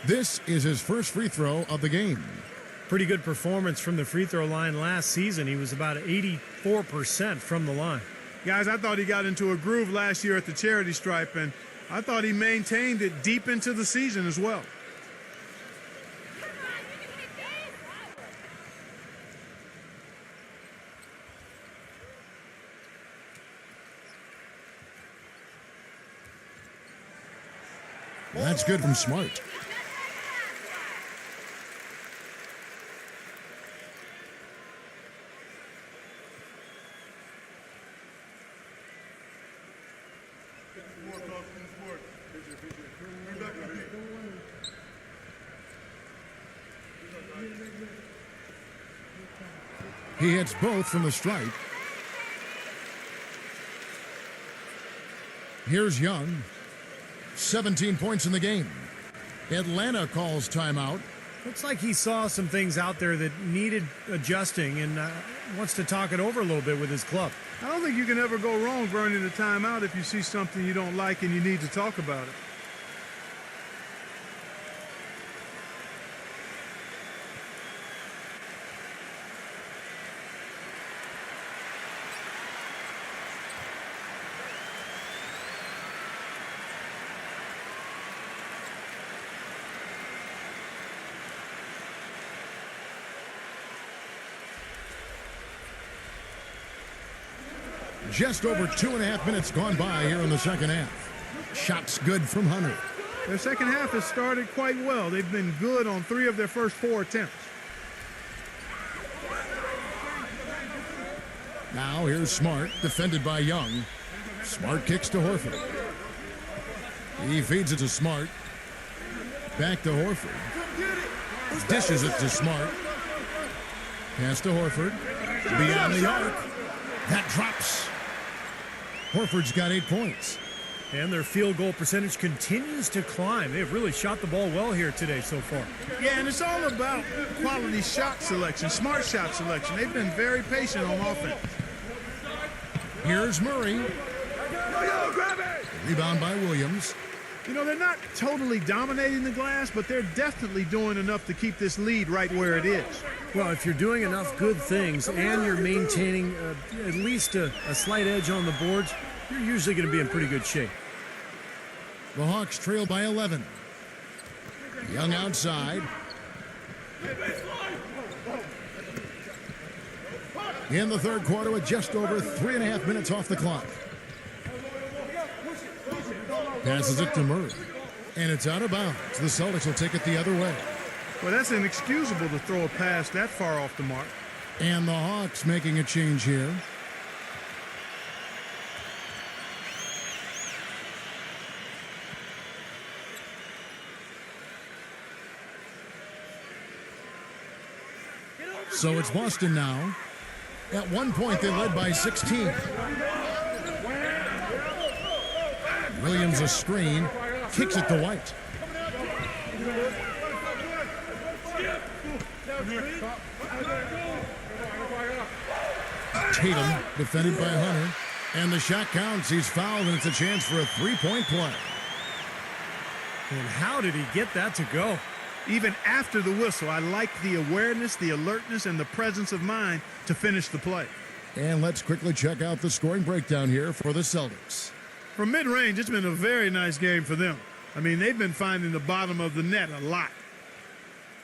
This is his first free throw of the game. Pretty good performance from the free throw line last season. He was about 84% from the line. Guys, I thought he got into a groove last year at the charity stripe, and I thought he maintained it deep into the season as well. That's good from Smart. He hits both from the stripe. Here's Young. 17 points in the game. Atlanta calls timeout. Looks like he saw some things out there that needed adjusting and wants to talk it over a little bit with his club. I don't think you can ever go wrong burning a timeout if you see something you don't like and you need to talk about it. Just over 2.5 minutes gone by here in the second half. Shots good from Hunter. Their second half has started quite well. They've been good on 3 of their first 4 attempts. Now here's Smart, defended by Young. Smart kicks to Horford. He feeds it to Smart. Back to Horford. Dishes it to Smart. Pass to Horford. Beyond the arc. That drops. Horford's got 8 points. And their field goal percentage continues to climb. They've really shot the ball well here today so far. Yeah, and it's all about quality shot selection, smart shot selection. They've been very patient on offense. Here's Murray. Rebound by Williams. You know, they're not totally dominating the glass, but they're definitely doing enough to keep this lead right where it is. Well, if you're doing enough good things and you're maintaining at least a slight edge on the boards, you're usually going to be in pretty good shape. The Hawks trail by 11. Young outside. In the third quarter with just over 3.5 minutes off the clock. Passes it to Murray. And it's out of bounds. The Celtics will take it the other way. Well, that's inexcusable to throw a pass that far off the mark. And the Hawks making a change here. So it's Boston now. At one point, they led by 16. Williams a screen. Kicks it to White. Tatum defended by Hunter. And the shot counts. He's fouled, and it's a chance for a 3-point play. And how did he get that to go? even after the whistle. I like the awareness, the alertness, and the presence of mind to finish the play. And let's quickly check out the scoring breakdown here for the Celtics. From mid-range, it's been a very nice game for them. I mean, they've been finding the bottom of the net a lot.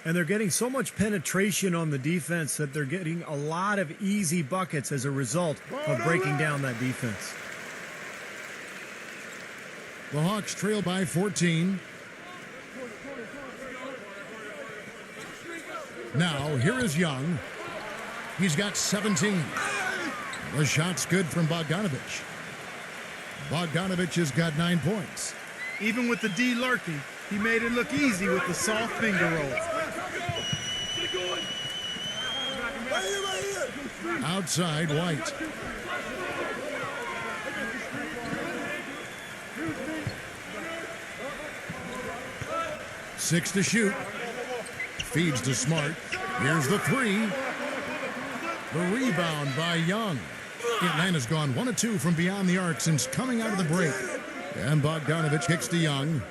And they're getting so much penetration on the defense that they're getting a lot of easy buckets as a result of breaking down that defense. The Hawks trail by 14. Now, here is Young. He's got 17. The shot's good from Bogdanovich. Bogdanovich has got 9 points. Even with the D lurking, he made it look easy with the soft finger roll. Outside, White. Six to shoot. Feeds to Smart. Here's the three. The rebound by Young. Atlanta's gone 1 of 2 from beyond the arc since coming out of the break. And Bogdanovich kicks to Young.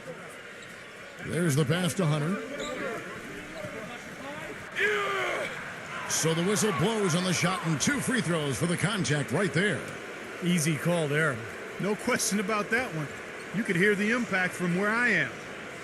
There's the pass to Hunter. So the whistle blows on the shot and 2 free throws for the contact right there. Easy call there. No question about that one. You could hear the impact from where I am.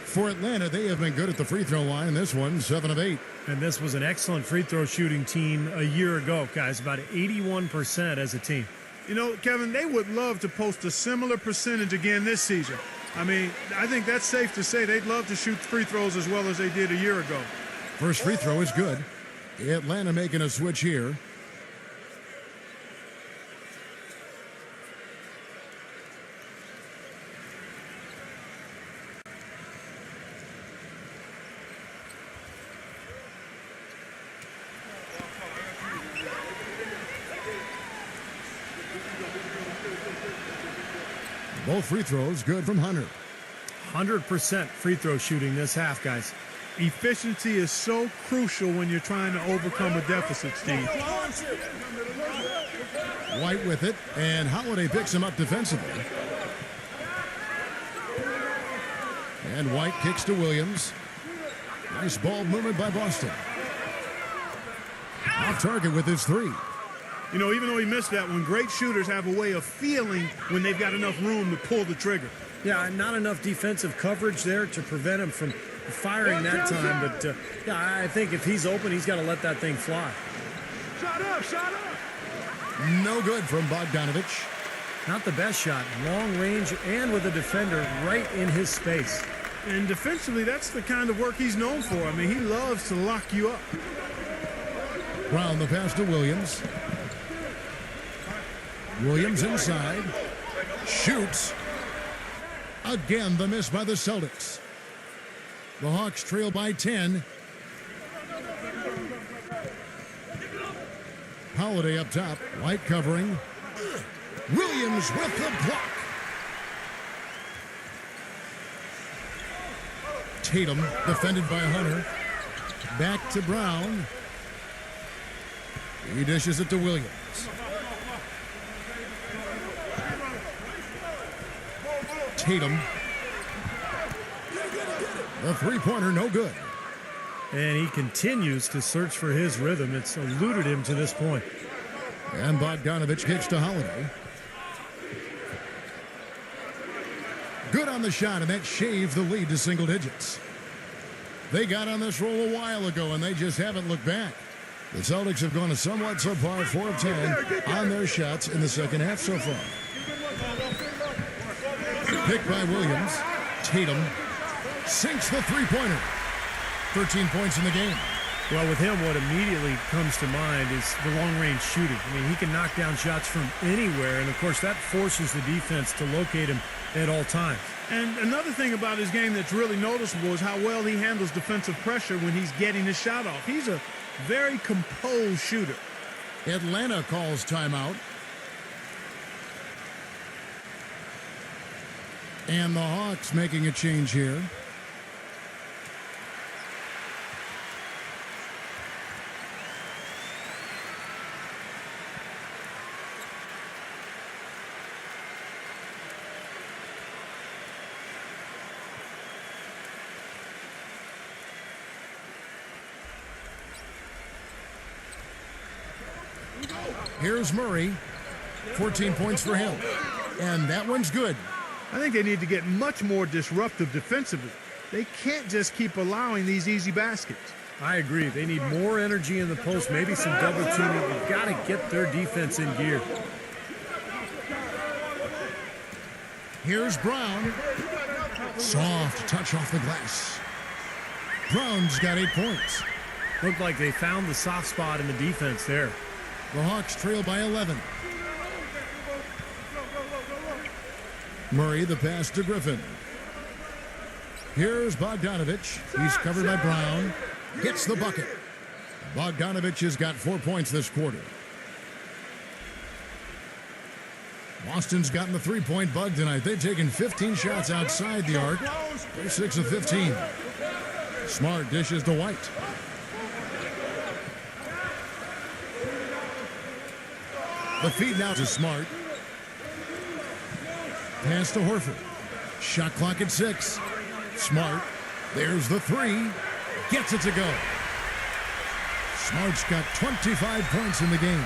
For Atlanta, they have been good at the free throw line in this one, 7 of 8. And this was an excellent free throw shooting team a year ago, guys. About 81% as a team. You know, Kevin, they would love to post a similar percentage again this season. I mean, I think that's safe to say they'd love to shoot free throws as well as they did a year ago. First free throw is good. Atlanta making a switch here. Both free throws good from Hunter. 100% free throw shooting this half, guys. Efficiency is so crucial when you're trying to overcome a deficit, Steve. White with it, and Holiday picks him up defensively. And White kicks to Williams. Nice ball movement by Boston. Off target with his three. You know, even though he missed that one, great shooters have a way of feeling when they've got enough room to pull the trigger. Yeah, not enough defensive coverage there to prevent him from firing that time. But, yeah, I think if he's open, he's got to let that thing fly. Shot up! No good from Bogdanovich. Not the best shot. Long range and with a defender right in his space. And defensively, that's the kind of work he's known for. I mean, he loves to lock you up. Brown the pass to Williams. Williams inside. Shoots. Again, the miss by the Celtics. The Hawks trail by 10. Holiday up top. White covering. Williams with the block. Tatum defended by Hunter. Back to Brown. He dishes it to Williams. Tatum. The three-pointer, no good. And he continues to search for his rhythm. It's eluded him to this point. And Bogdanovich kicks to Holiday. Good on the shot, and that shaved the lead to single digits. They got on this roll a while ago, and they just haven't looked back. The Celtics have gone a somewhat subpar 4 of 10 on their shots in the second half so far. Picked by Williams. Tatum sinks the three-pointer. 13 points in the game. Well, with him, what immediately comes to mind is the long-range shooting. I mean, he can knock down shots from anywhere, and, of course, that forces the defense to locate him at all times. And another thing about his game that's really noticeable is how well he handles defensive pressure when he's getting his shot off. He's a very composed shooter. Atlanta calls timeout. And the Hawks making a change here. Here's Murray. 14 points for him. And that one's good. I think they need to get much more disruptive defensively. They can't just keep allowing these easy baskets. I agree. They need more energy in the post, maybe some double teaming. They've got to get their defense in gear. Here's Brown. Soft touch off the glass. Brown's got 8 points. Looked like they found the soft spot in the defense there. The Hawks trail by 11. Murray, the pass to Griffin. Here's Bogdanovich. He's covered by Brown. Gets the bucket. Bogdanovich has got 4 points this quarter. Boston's gotten the three-point bug tonight. They've taken 15 shots outside the arc. They're 6 of 15. Smart dishes to White. The feed now to Smart. Pass to Horford. Shot clock at 6. Smart. There's the three. Gets it to go. Smart's got 25 points in the game.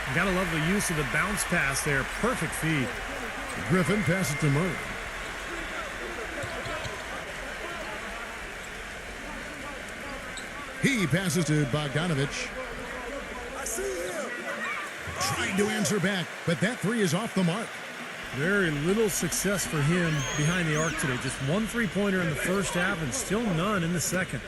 You gotta love the use of the bounce pass there. Perfect feed. Griffin passes to Murray. He passes to Bogdanovich. Trying to answer back, but that three is off the mark. Very little success for him behind the arc today. Just one three-pointer in the first half and still none in the second.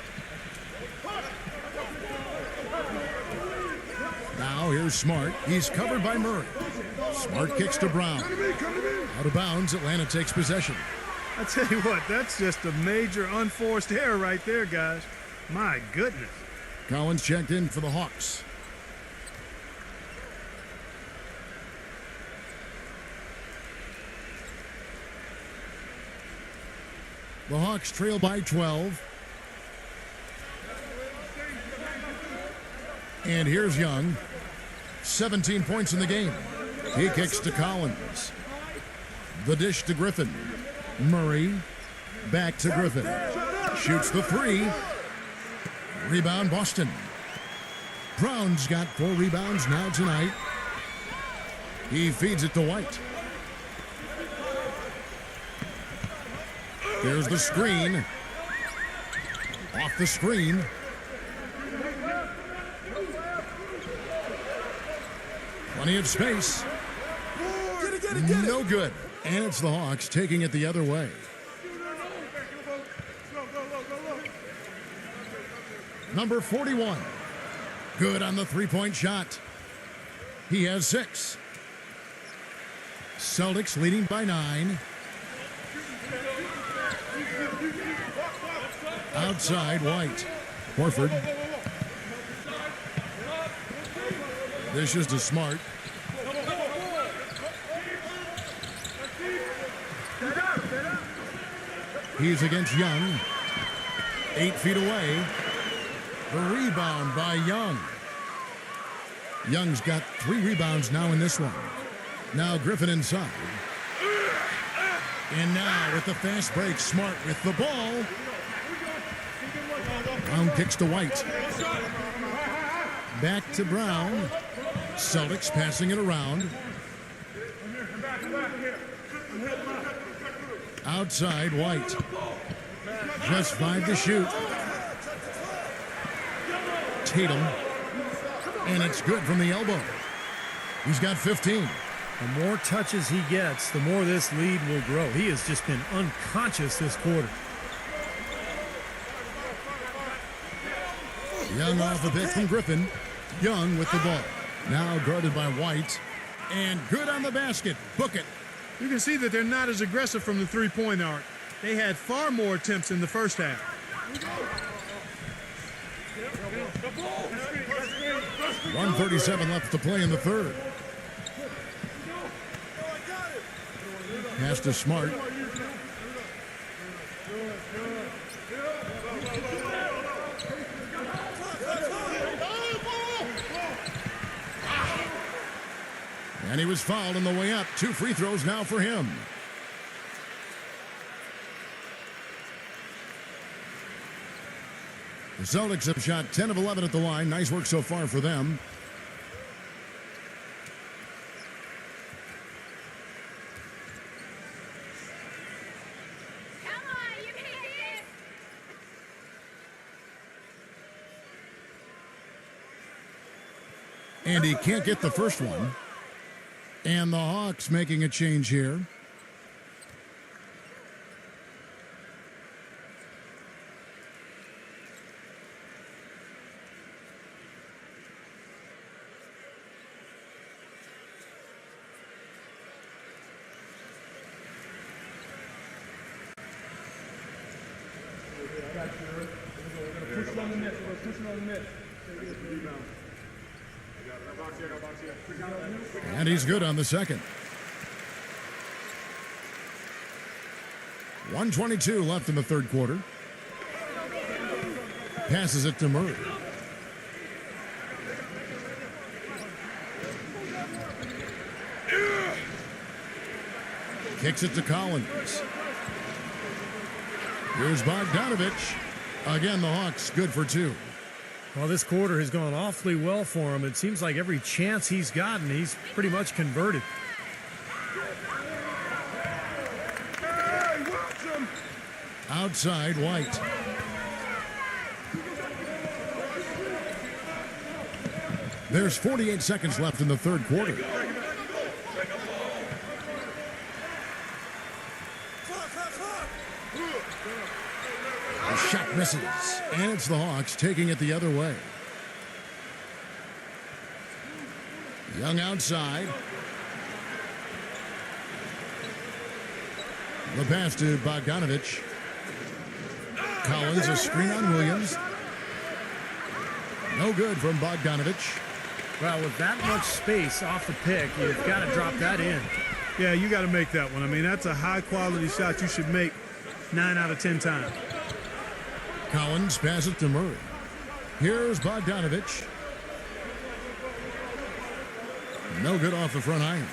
Now here's Smart. He's covered by Murray. Smart kicks to Brown. Out of bounds, Atlanta takes possession. I tell you what, that's just a major unforced error right there, guys. My goodness. Collins checked in for the Hawks. The Hawks trail by 12. And here's Young. 17 points in the game. He kicks to Collins. The dish to Griffin. Murray. Back to Griffin. Shoots the three. Rebound Boston. Brown's got 4 rebounds now tonight. He feeds it to White. There's the screen. Off the screen. Plenty of space. No good. And it's the Hawks taking it the other way. Number 41. Good on the three-point shot. He has 6. Celtics leading by 9. Outside, White. Horford. This is to Smart. He's against Young. 8 feet away. The rebound by Young. Young's got 3 rebounds now in this one. Now Griffin inside. And now with the fast break, Smart with the ball. Brown kicks to White. Back to Brown. Celtics passing it around. Outside, White. Just 5 to shoot. Tatum. And it's good from the elbow. He's got 15. The more touches he gets, the more this lead will grow. He has just been unconscious this quarter. Young off a bit from Griffin. Young with the ball. Now guarded by White. And good on the basket. Book it. You can see that they're not as aggressive from the three-point arc. They had far more attempts in the first half. 1:37 left to play in the third. Pass to Smart. And he was fouled on the way up. 2 free throws now for him. The Celtics have shot 10 of 11 at the line. Nice work so far for them. And he can't get the first one. And the Hawks making a change here. And he's good on the second. 1:22 left in the third quarter. Passes it to Murray. Kicks it to Collins. Here's Bogdanovich. Again, the Hawks good for two. Well, this quarter has gone awfully well for him. It seems like every chance he's gotten, he's pretty much converted. Outside, White. There's 48 seconds left in the third quarter. The shot misses, and it's the Hawks taking it the other way. Young outside. The pass to Bogdanovich. Collins, a screen on Williams. No good from Bogdanovich. Well, with that much space off the pick, you've got to drop that in. Yeah, you got to make that one. I mean, that's a high-quality shot you should make 9 out of 10 times. Collins passes it to Murray. Here's Bogdanovich. No good off the front iron.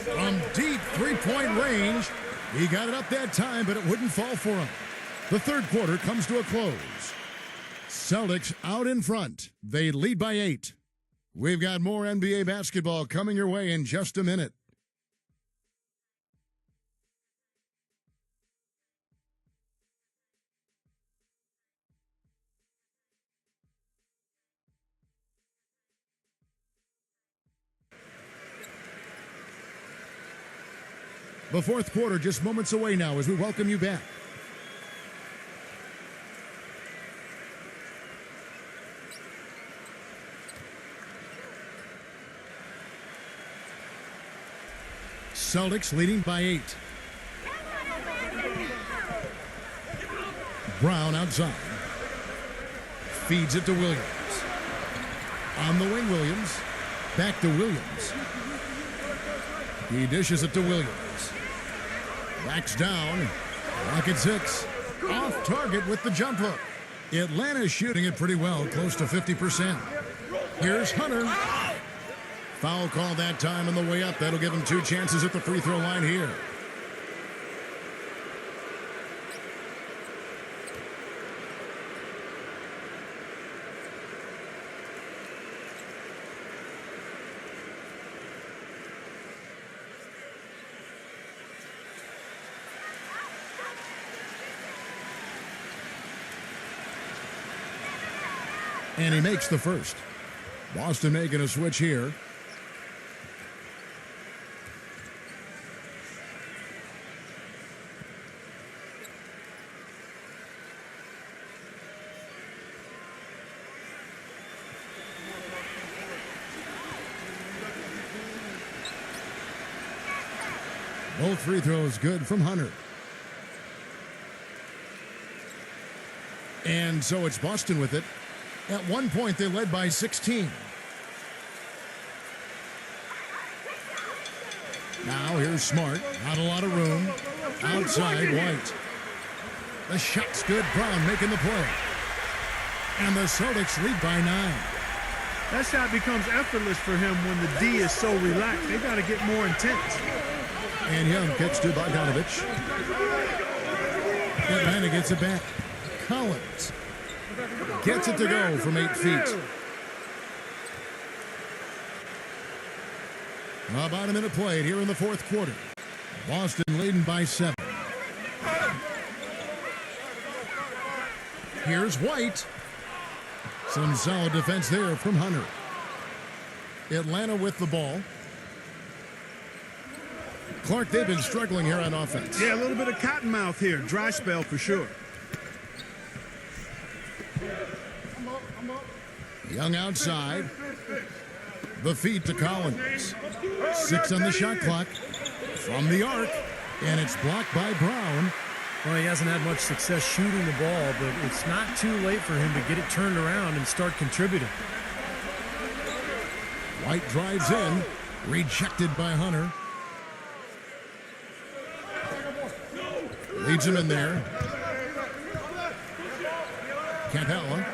From deep three-point range, he got it up that time, but it wouldn't fall for him. The third quarter comes to a close. Celtics out in front. They lead by 8. We've got more NBA basketball coming your way in just a minute. The fourth quarter just moments away now as we welcome you back. Celtics leading by 8. Brown outside. Feeds it to Williams. On the wing, Williams. Back to Williams. He dishes it to Williams. Backs down. Rocket 6. Off target with the jump hook. Atlanta's shooting it pretty well, close to 50%. Here's Hunter. Foul call that time on the way up. That'll give him 2 chances at the free throw line here. And he makes the first. Boston making a switch here. Both free throws good from Hunter. And so it's Boston with it. At one point, they led by 16. Now here's Smart. Not a lot of room. Outside, White. The shot's good. Brown making the play. And the Celtics lead by 9. That shot becomes effortless for him when the D is so relaxed. They got to get more intense. And Young gets to Bogdanovich. Atlanta gets it back. Collins gets it to go from 8 feet. About a minute played here in the fourth quarter. Boston leading by 7. Here's White. Some solid defense there from Hunter. Atlanta with the ball. Clark, they've been struggling here on offense. Yeah, a little bit of cottonmouth here. Dry spell for sure. Young outside. The feed to Collins. 6 on the shot clock. From the arc. And it's blocked by Brown. Well, he hasn't had much success shooting the ball, but it's not too late for him to get it turned around and start contributing. White drives in. Rejected by Hunter. Leads him in there. Capella.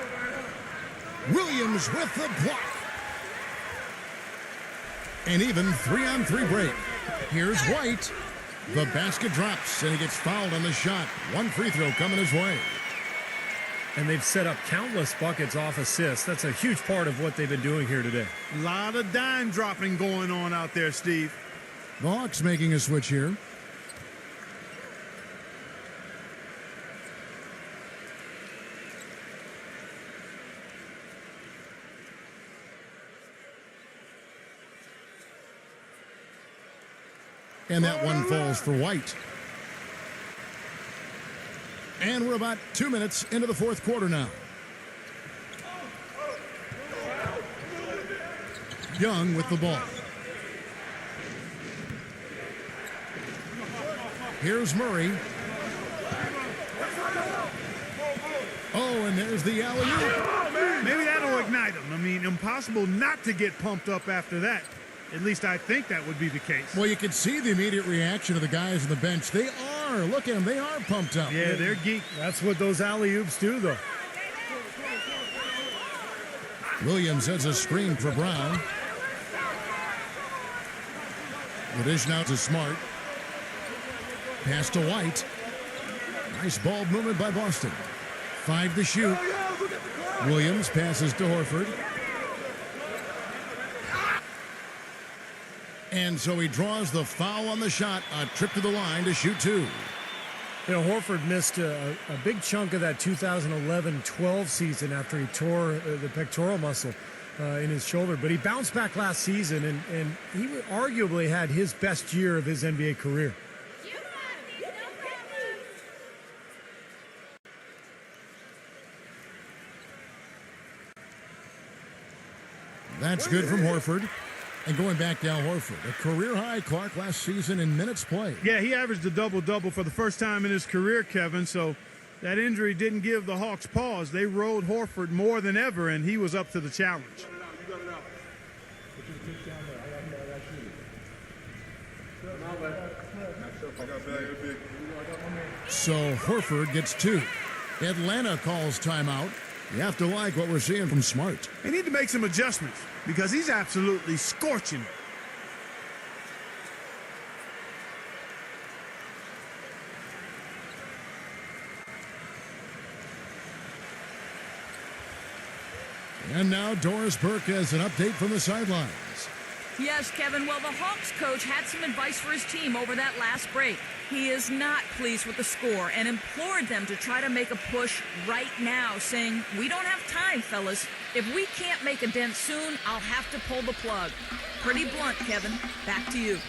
Williams with the block. An even 3-on-3 break. Here's White. The basket drops, and he gets fouled on the shot. One free throw coming his way. And they've set up countless buckets off assists. That's a huge part of what they've been doing here today. A lot of dime dropping going on out there, Steve. The Hawks making a switch here. And that one falls for White. And we're about 2 minutes into the fourth quarter now. Young with the ball. Here's Murray. Oh, and there's the alley-oop. Maybe that'll ignite him. I mean, impossible not to get pumped up after that. At least I think that would be the case. Well, you can see the immediate reaction of the guys on the bench. They are. Look at them. They are pumped up. Yeah, they're geek. That's what those alley-oops do, though. Williams has a screen for Brown. The dish now to Smart. Pass to White. Nice ball movement by Boston. 5 to shoot. Williams passes to Horford. And so he draws the foul on the shot. A trip to the line to shoot 2. You know, Horford missed a big chunk of that 2011-12 season after he tore the pectoral muscle in his shoulder. But he bounced back last season, and he arguably had his best year of his NBA career. That's good from Horford. And going back down, Horford, a career high, Clark, last season in minutes played. Yeah, he averaged a double-double for the first time in his career, Kevin, so that injury didn't give the Hawks pause. They rode Horford more than ever, and he was up to the challenge. So Horford gets 2. Atlanta calls timeout. You have to like what we're seeing from Smart. They need to make some adjustments because he's absolutely scorching it. And now Doris Burke has an update from the sidelines. Yes, Kevin. Well, the Hawks coach had some advice for his team over that last break. He is not pleased with the score and implored them to try to make a push right now, saying, "We don't have time, fellas. If we can't make a dent soon, I'll have to pull the plug." Pretty blunt, Kevin. Back to you.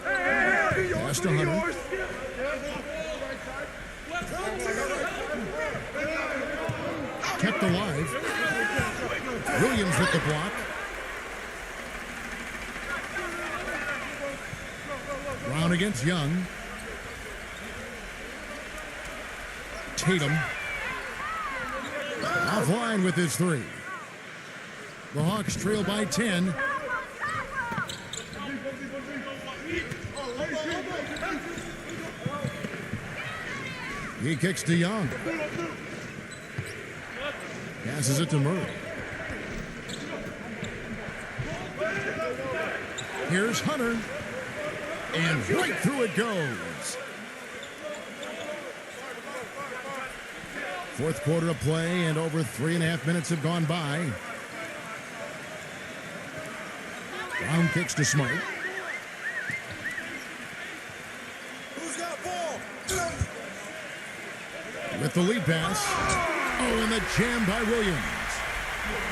Pass to Hunter. Kept alive. Williams with the block. Brown against Young. Tatum. Offline with his 3. The Hawks trail by 10. He kicks to Young. Passes it to Murray. Here's Hunter. And right through it goes. Fourth quarter of play, and over 3.5 minutes have gone by. Brown kicks to Smart. With the lead pass. Oh, and the jam by Williams.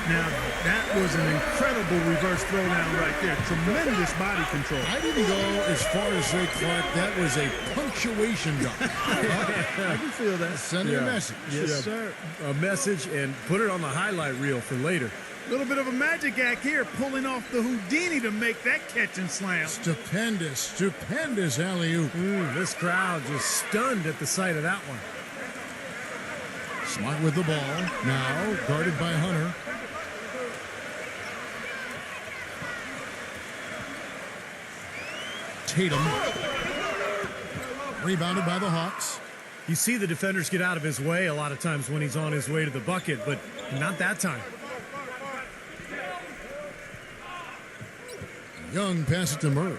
Now, that was an incredible reverse throwdown right there. Tremendous body control. I didn't go as far as say, Clark, that was a punctuation dunk. I can feel that. Send a message. Yes, sir. A message and put it on the highlight reel for later. A little bit of a magic act here, pulling off the Houdini to make that catch and slam. Stupendous alley-oop. This crowd just stunned at the sight of that one. Smart with the ball. Now guarded by Hunter. Tatum. Rebounded by the Hawks. You see the defenders get out of his way a lot of times when he's on his way to the bucket, but not that time. Young passes to Murray.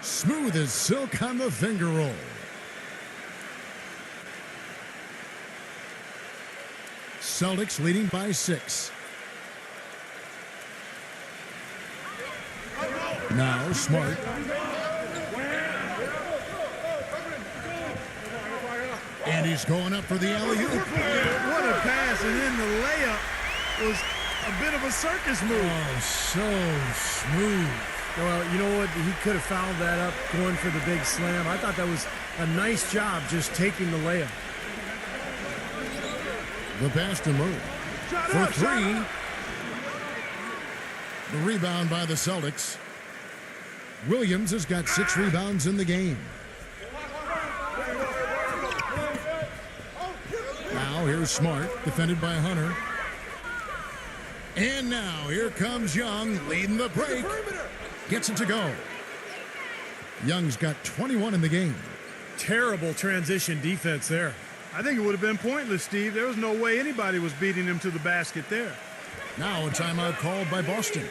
Smooth as silk on the finger roll. Celtics leading by 6. Now Smart. And he's going up for the alley-oop. What a pass, and then the layup was a bit of a circus move. Oh, so smooth. Well, you know what? He could have fouled that up going for the big slam. I thought that was a nice job just taking the layup. The pass to Murray for 3. The rebound by the Celtics. Williams has got 6 rebounds in the game. Now here's Smart, defended by Hunter. And now here comes Young, leading the break. Gets it to go. Young's got 21 in the game. Terrible transition defense there. I think it would have been pointless, Steve. There was no way anybody was beating him to the basket there. Now a timeout called by Boston.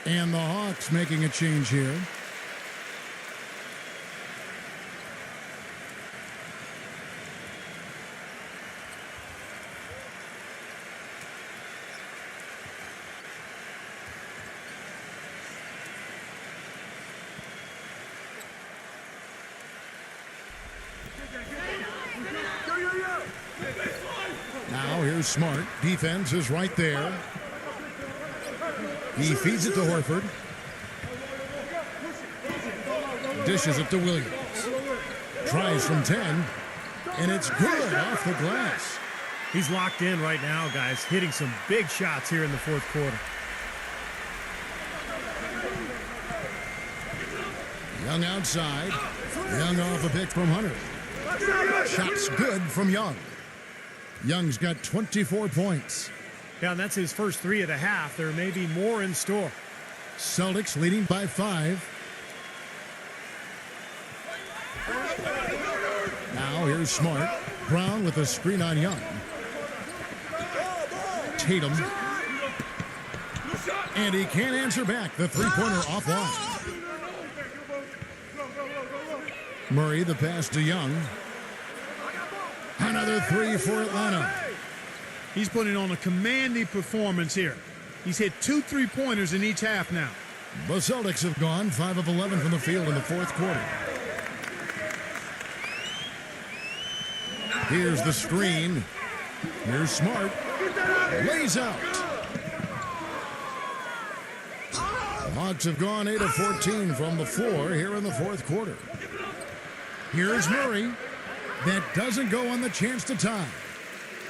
And the Hawks making a change here. Now here's Smart. Defense is right there. He feeds it to Horford. Dishes it to Williams. Tries from 10. And it's good off the glass. He's locked in right now, guys. Hitting some big shots here in the fourth quarter. Young outside. Young off a pick from Hunter. Shots good from Young. Young's got 24 points. Yeah, and that's his first 3 of the half. There may be more in store. Celtics leading by 5. Now here's Smart. Brown with a screen on Young. Tatum. And he can't answer back. The three-pointer offline. Murray, the pass to Young. Another 3 for Atlanta. He's putting on a commanding performance here. He's hit 2 3-pointers in each half now. The Celtics have gone 5 of 11 from the field in the fourth quarter. Here's the screen. Here's Smart. Lays out. The Hawks have gone 8 of 14 from the floor here in the fourth quarter. Here's Murray. That doesn't go on the chance to tie.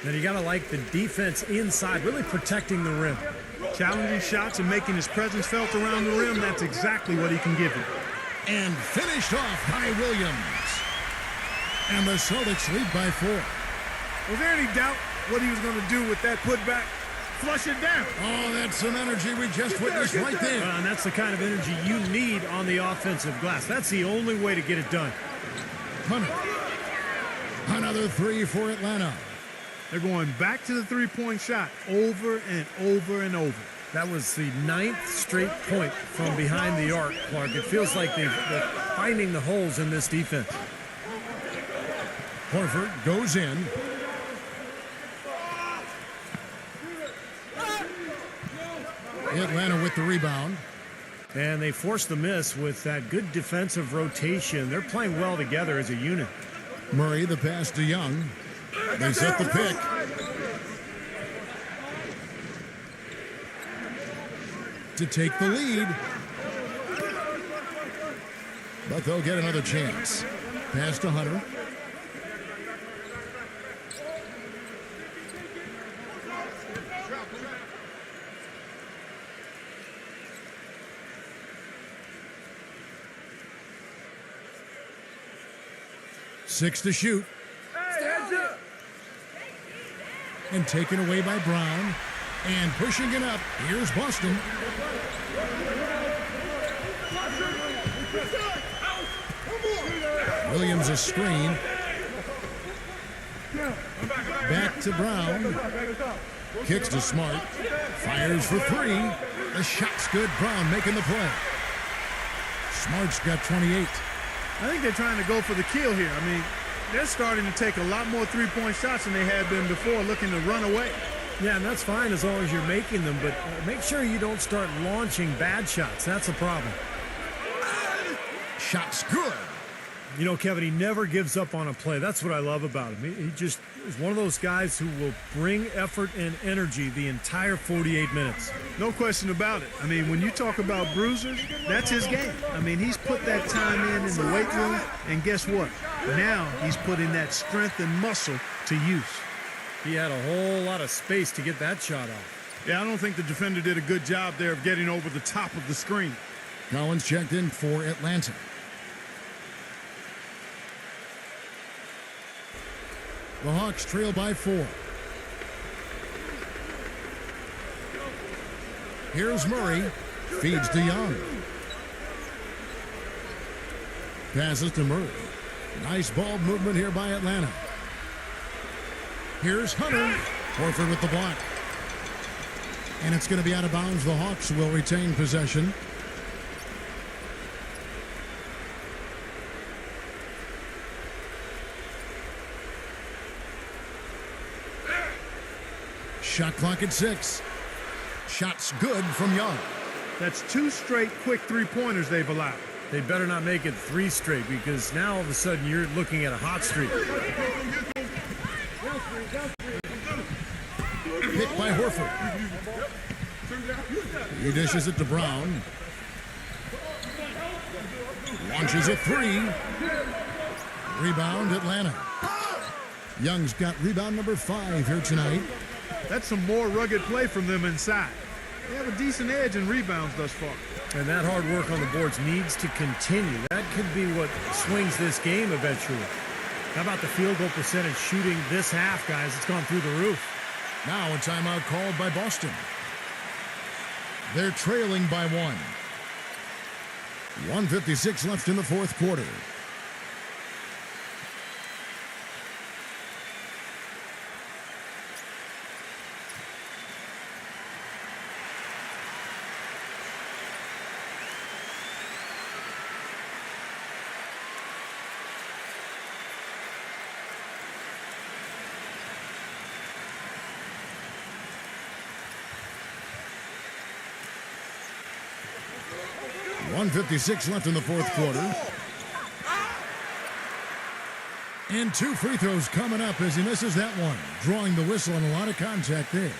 Then you got to like the defense inside, really protecting the rim. Challenging shots and making his presence felt around the rim. That's exactly what he can give you. And finished off by Williams. And the Celtics lead by 4. Was there any doubt what he was going to do with that putback? Flush it down. Oh, that's some energy we just witnessed right there. And that's the kind of energy you need on the offensive glass. That's the only way to get it done. Hunter. Another 3 for Atlanta. They're going back to the three-point shot over and over and over. That was the 9th straight point from behind the arc, Clark. It feels like they're finding the holes in this defense. Horford goes in. Atlanta with the rebound. And they forced the miss with that good defensive rotation. They're playing well together as a unit. Murray, the pass to Young. They set the pick. To take the lead. But they'll get another chance. Pass to Hunter. Six to shoot. And taken away by Brown. And pushing it up. Here's Boston. Williams a screen. Back to Brown. Kicks to Smart. Fires for three. The shot's good. Brown making the play. Smart's got 28. I think they're trying to go for the kill here. I mean, they're starting to take a lot more three-point shots than they had been before, looking to run away. Yeah, and that's fine as long as you're making them, but make sure you don't start launching bad shots. That's a problem. Shot's good. You know, Kevin, he never gives up on a play. That's what I love about him. He just is one of those guys who will bring effort and energy the entire 48 minutes. No question about it. I mean, when you talk about bruisers, that's his game. I mean, he's put that time in the weight room, and guess what? Now he's putting that strength and muscle to use. He had a whole lot of space to get that shot off. Yeah, I don't think the defender did a good job there of getting over the top of the screen. Collins checked in for Atlanta. The Hawks trail by 4. Here's Murray. Feeds to Young. Passes to Murray. Nice ball movement here by Atlanta. Here's Hunter. Horford with the block. And it's going to be out of bounds. The Hawks will retain possession. Shot clock at 6. Shot's good from Young. That's 2 straight quick three-pointers they've allowed. They better not make it 3 straight, because now all of a sudden you're looking at a hot streak. Picked by Horford. He dishes it to Brown. Launches a 3. Rebound Atlanta. Young's got rebound number 5 here tonight. That's some more rugged play from them inside. They have a decent edge in rebounds thus far. And that hard work on the boards needs to continue. That could be what swings this game eventually. How about the field goal percentage shooting this half, guys? It's gone through the roof. Now a timeout called by Boston. They're trailing by 1. 1:56 left in the fourth quarter. .56 left in the fourth quarter. And 2 free throws coming up as he misses that one. Drawing the whistle and a lot of contact there.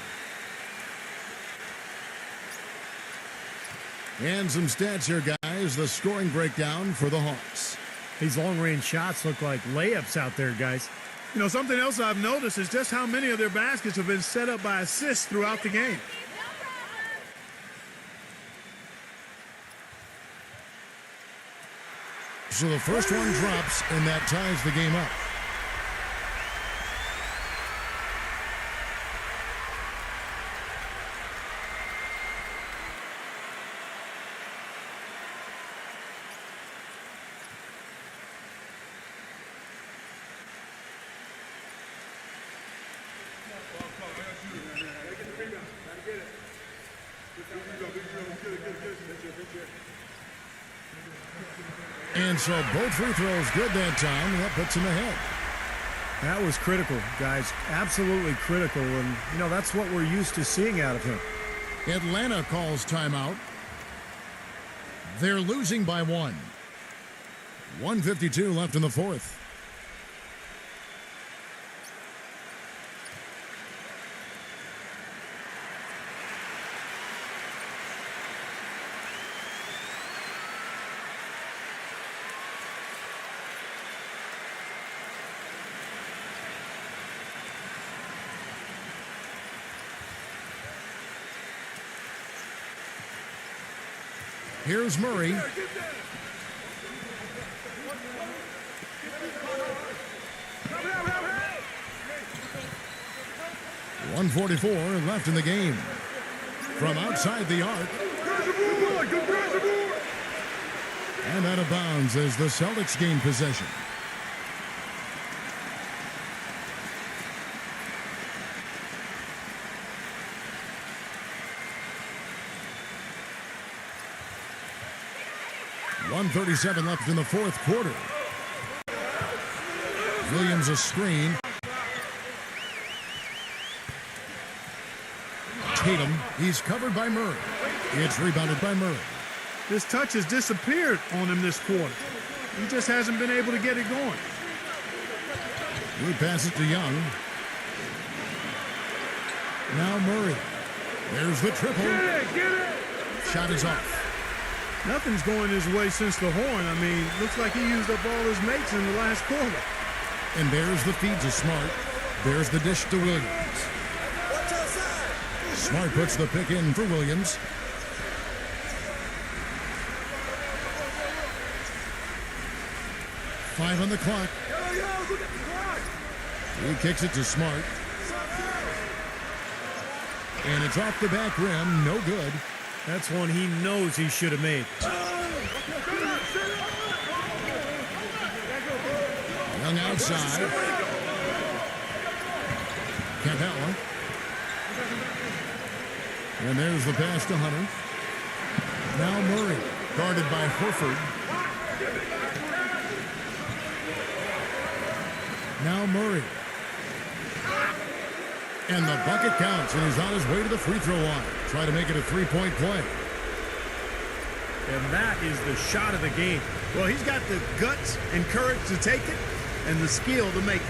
And some stats here, guys. The scoring breakdown for the Hawks. These long-range shots look like layups out there, guys. You know, something else I've noticed is just how many of their baskets have been set up by assists throughout the game. So the first one drops, and that ties the game up. And so both free throws good that time, and that puts him ahead. That was critical, guys. Absolutely critical. And, you know, that's what we're used to seeing out of him. Atlanta calls timeout. They're losing by 1. 1:52 left in the fourth. Here's Murray. 1:44 left in the game. From outside the arc. And out of bounds as the Celtics gain possession. .137 left in the fourth quarter. Williams a screen. Tatum, he's covered by Murray. It's rebounded by Murray. This touch has disappeared on him this quarter. He just hasn't been able to get it going. He passes to Young. Now Murray. There's the triple. Get it! Shot is off. Nothing's going his way since the horn. I mean, looks like he used up all his mates in the last quarter. And there's the feed to Smart. There's the dish to Williams. Smart puts the pick in for Williams. Five on the clock. He kicks it to Smart. And it's off the back rim. No good. That's one he knows he should have made. Young outside. Capella. And there's the pass to Hunter. Now Murray, guarded by Horford. Now Murray. And the bucket counts, and he's on his way to the free throw line. Try to make it a three-point play. And that is the shot of the game. Well, he's got the guts and courage to take it and the skill to make it.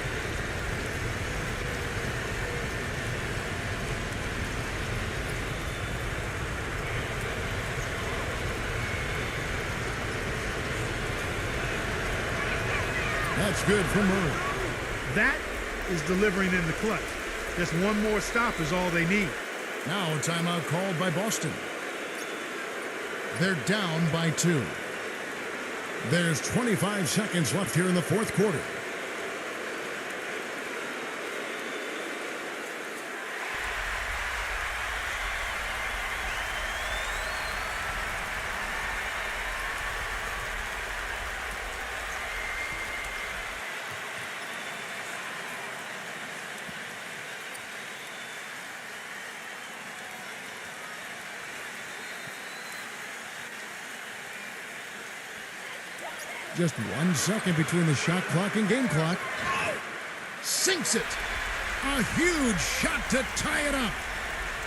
That's good for Murray. That is delivering in the clutch. Just one more stop is all they need. Now a timeout called by Boston. They're down by 2. There's 25 seconds left here in the fourth quarter. Just 1 second between the shot clock and game clock. Sinks it. A huge shot to tie it up.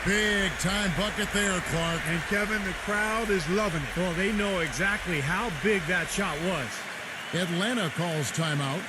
Big time bucket there, Clark. And Kevin, the crowd is loving it. Well, they know exactly how big that shot was. Atlanta calls timeout.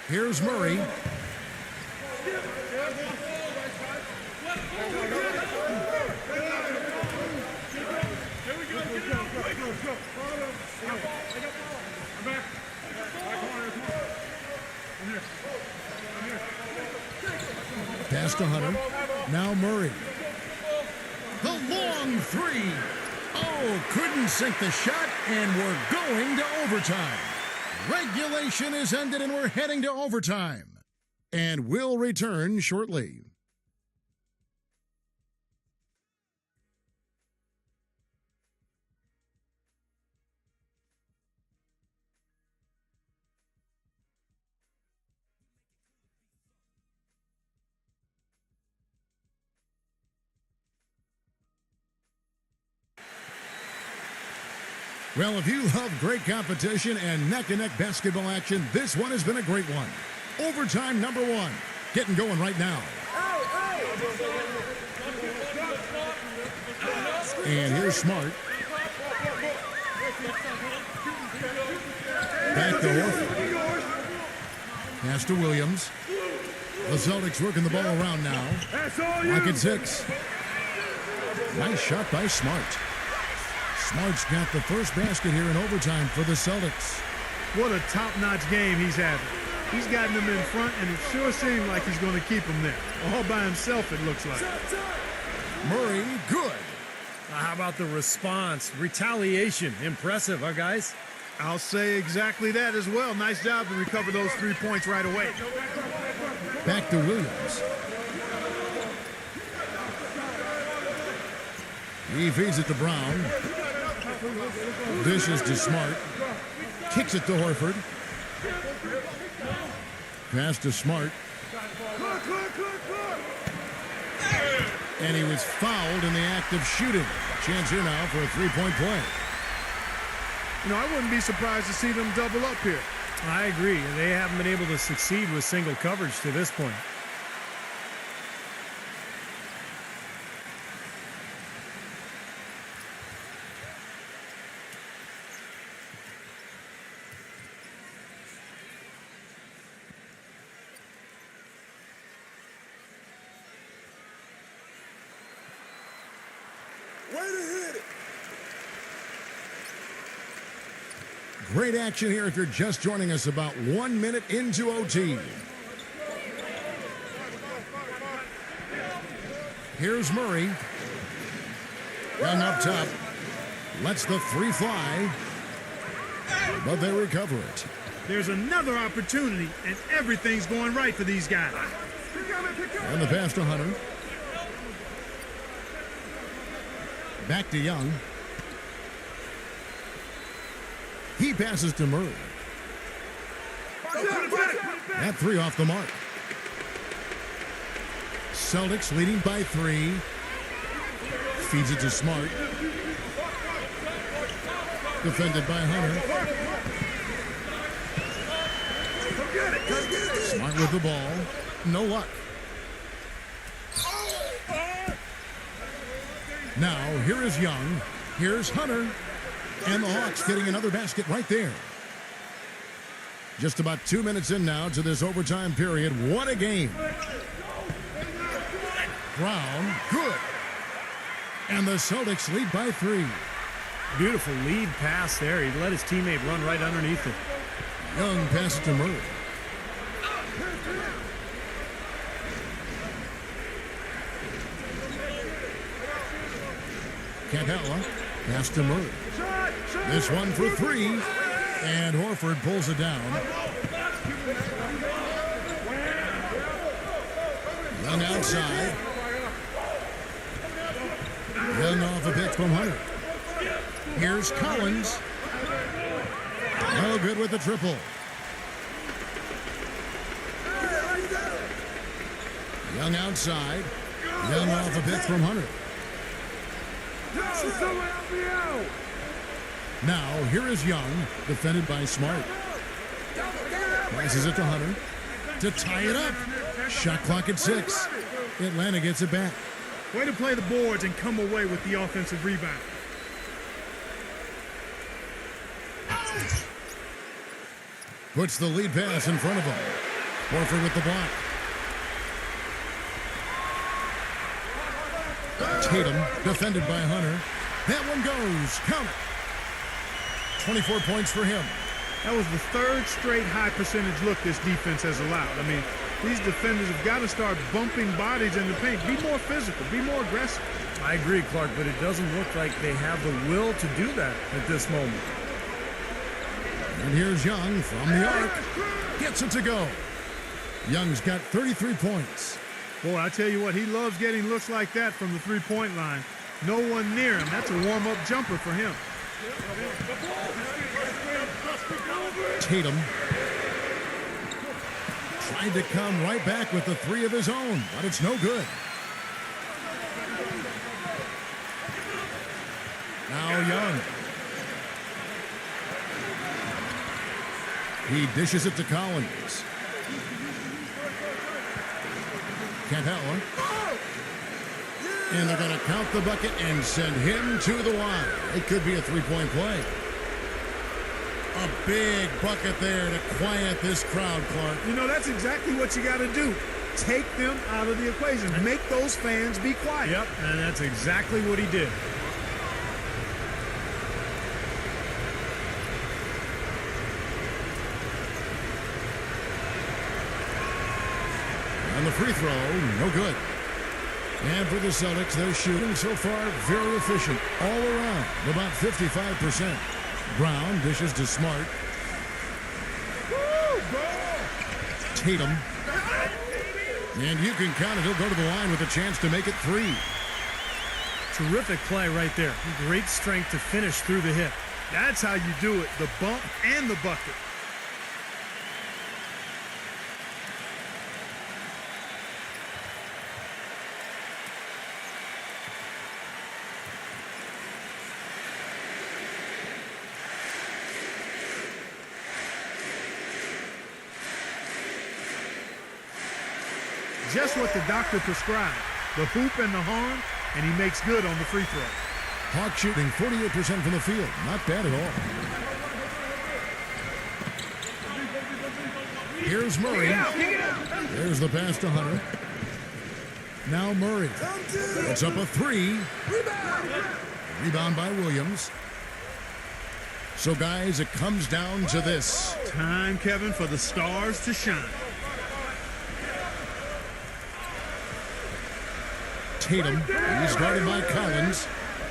Here's Murray. Pass to Hunter. Now Murray. The long three. Oh, couldn't sink the shot, and we're going to overtime. Regulation is ended and we're heading to overtime. And we'll return shortly. Well, if you love great competition and neck-and-neck basketball action, this one has been a great one. Overtime number 1. Getting going right now. And here's Smart. Back to Horford. Pass to Williams. The Celtics working the ball around now. Lock at 6. Nice shot by Smart. Smart's got the first basket here in overtime for the Celtics. What a top-notch game he's having. He's gotten them in front, and it sure seemed like he's going to keep them there. All by himself, it looks like. Murray, good. How about the response? Retaliation. Impressive, huh, guys? I'll say exactly that as well. Nice job to recover those 3 points right away. Back to Williams. He feeds it to Brown. Dishes to Smart. Kicks it to Horford. Pass to Smart. And he was fouled in the act of shooting. Chance here now for a three-point play. You know, I wouldn't be surprised to see them double up here. I agree. They haven't been able to succeed with single coverage to this point. Great action here if you're just joining us about 1 minute into OT. Here's Murray. Young up top. Lets the three fly. But they recover it. There's another opportunity, and everything's going right for these guys. And the pass to Hunter. Back to Young. He passes to Murray. That three off the mark. Celtics leading by 3. Feeds it to Smart. Defended by Hunter. Smart with the ball. No luck. Now, here is Young. Here's Hunter. And the Hawks getting another basket right there. Just about 2 minutes in now to this overtime period. What a game. Brown, good. And the Celtics lead by 3. Beautiful lead pass there. He let his teammate run right underneath it. Young passes to Murray. Capella, pass to Murray. This one for 3, and Horford pulls it down. Young outside. Young off a pick from Hunter. Here's Collins. No good with the triple. Young outside. Young off a pick from Hunter. Now, here is Young, defended by Smart. Passes it to Hunter to tie it up. Shot clock at 6. Atlanta gets it back. Way to play the boards and come away with the offensive rebound. Puts the lead pass in front of him. Horford with the block. Tatum, defended by Hunter. That one goes. Count it. 24 points for him. That was the 3rd straight high percentage look this defense has allowed. I mean, these defenders have got to start bumping bodies in the paint. Be more physical. Be more aggressive. I agree, Clark, but it doesn't look like they have the will to do that at this moment. And here's Young from the arc. Gets it to go. Young's got 33 points. Boy, I tell you what, he loves getting looks like that from the three-point line. No one near him. That's a warm-up jumper for him. Tatum tried to come right back with the three of his own, but it's no good. Now Young. He dishes it to Collins. Capella. And they're going to count the bucket and send him to the line. It could be a three-point play. A big bucket there to quiet this crowd, Clark. You know, that's exactly what you got to do. Take them out of the equation. Make those fans be quiet. Yep, and that's exactly what he did. And the free throw, no good. And for the Celtics, they're shooting so far very efficient all around, about 55%. Brown dishes to Smart. Tatum. And you can count it. He'll go to the line with a chance to make it three. Terrific play right there. Great strength to finish through the hit. That's how you do it, the bump and the bucket. Just what the doctor prescribed, the hoop and the horn, and he makes good on the free throw. Hawks shooting 48% from the field. Not bad at all. Here's Murray. There's the pass to Hunter. Now Murray. It's up a three. Rebound by Williams. So, guys, it comes down to this. Time, Kevin, for the stars to shine. Tatum. He's guarded by Collins.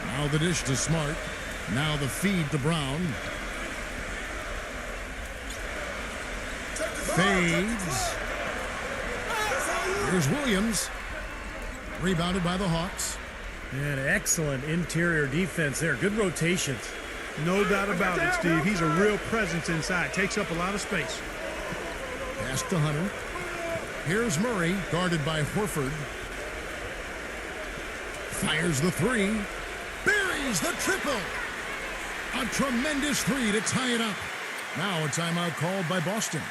Now the dish to Smart. Now the feed to Brown. Fades. Here's Williams. Rebounded by the Hawks. And excellent interior defense there. Good rotations. No doubt about it, Steve. He's a real presence inside. Takes up a lot of space. Pass to Hunter. Here's Murray, guarded by Horford. Fires the three. Buries the triple. A tremendous three to tie it up. Now a timeout called by Boston.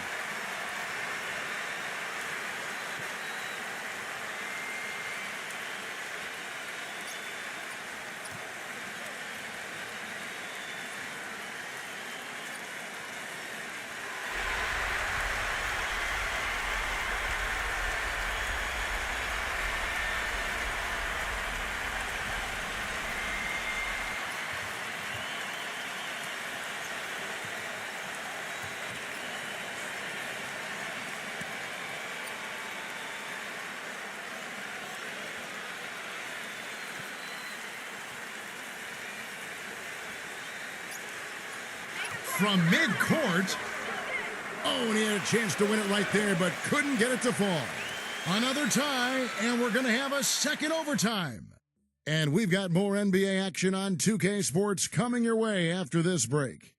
From midcourt. Oh, and he had a chance to win it right there, but couldn't get it to fall. Another tie, and we're going to have a second overtime. And we've got more NBA action on 2K Sports coming your way after this break.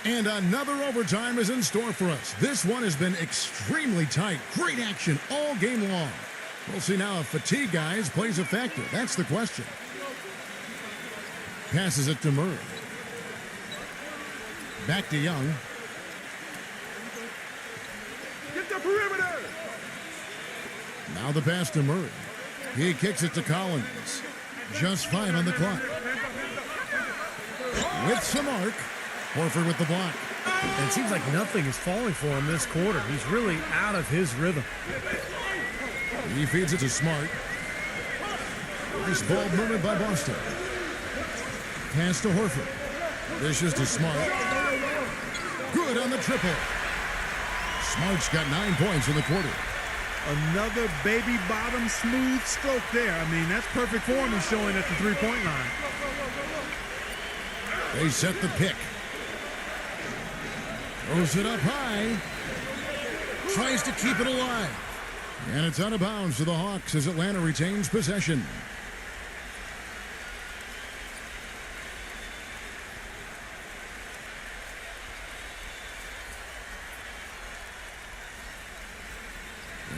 And another overtime is in store for us. This one has been extremely tight. Great action all game long. We'll see now if fatigue, guys, plays a factor. That's the question. Passes it to Murray. Back to Young. Get the perimeter. Now the pass to Murray. He kicks it to Collins. Just 5 on the clock. With some arc. Horford with the block. And it seems like nothing is falling for him this quarter. He's really out of his rhythm. He feeds it to Smart. Nice ball movement by Boston. Pass to Horford. Dishes to Smart. Good on the triple. Smart's got 9 points in the quarter. Another baby bottom smooth stroke there. I mean, that's perfect form he's showing at the three-point line. They set the pick. Throws it up high. Tries to keep it alive. And it's out of bounds to the Hawks as Atlanta retains possession.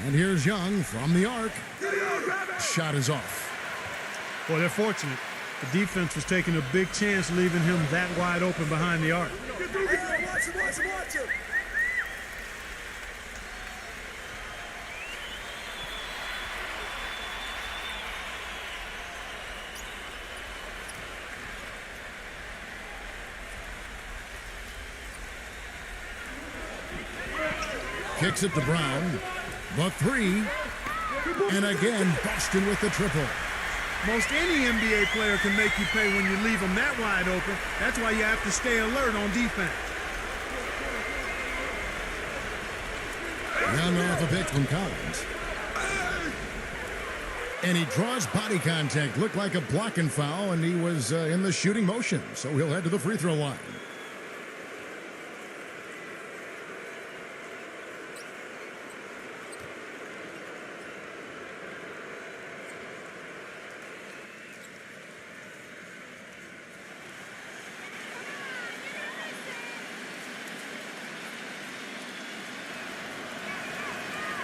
And here's Young from the arc. Shot is off. Boy, they're fortunate. The defense was taking a big chance leaving him that wide open behind the arc. Watch him. Kicks it to Brown. The three. And again, Boston with the triple. Most any NBA player can make you pay when you leave them that wide open. That's why you have to stay alert on defense. Young off a pick from Collins. And he draws body contact. Looked like a blocking foul, and he was in the shooting motion. So he'll head to the free throw line.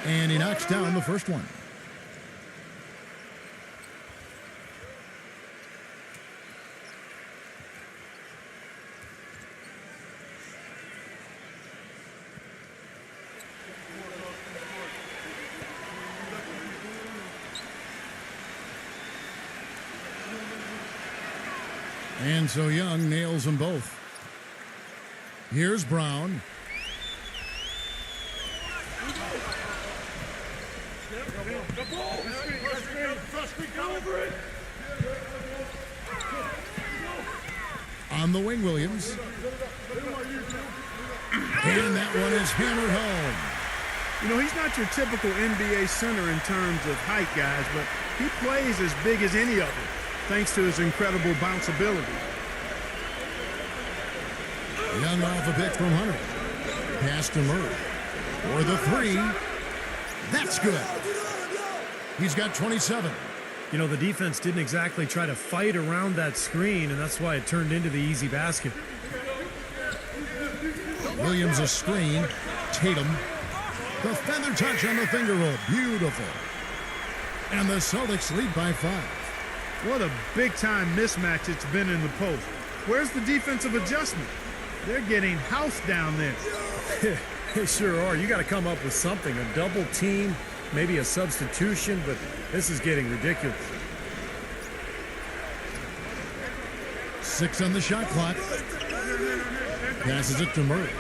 And he knocks down the first one. And so Young nails them both. Here's Brown. On the wing, Williams. And that one is hammered home. You know, he's not your typical NBA center in terms of height, guys, but he plays as big as any of them, thanks to his incredible bounce ability. Young off a pick from Hunter. Pass to Murray. For the three. That's good. He's got 27. You know, the defense didn't exactly try to fight around that screen, and that's why it turned into the easy basket. Williams a screen. Tatum. The feather touch on the finger roll. Beautiful. And the Celtics lead by 5. What a big-time mismatch it's been in the post. Where's the defensive adjustment? They're getting housed down there. They sure are. You got to come up with something, a double team, maybe a substitution, but this is getting ridiculous. 6 on the shot clock. Passes it to Murray.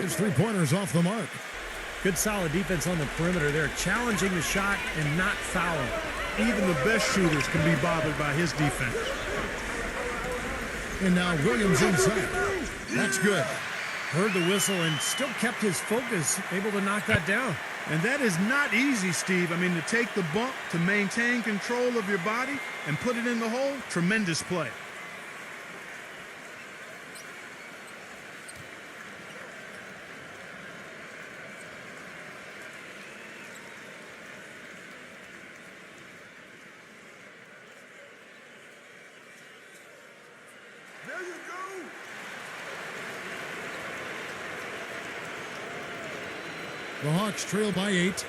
His three-pointers off the mark. Good solid defense on the perimeter there, challenging the shot and not fouling. Even the best shooters can be bothered by his defense. And now Williams inside. That's good. Heard the whistle and still kept his focus, able to knock that down. And that is not easy, Steve. I mean, to take the bump, to maintain control of your body, and put it in the hole, tremendous play. There you go. The Hawks trail by 8.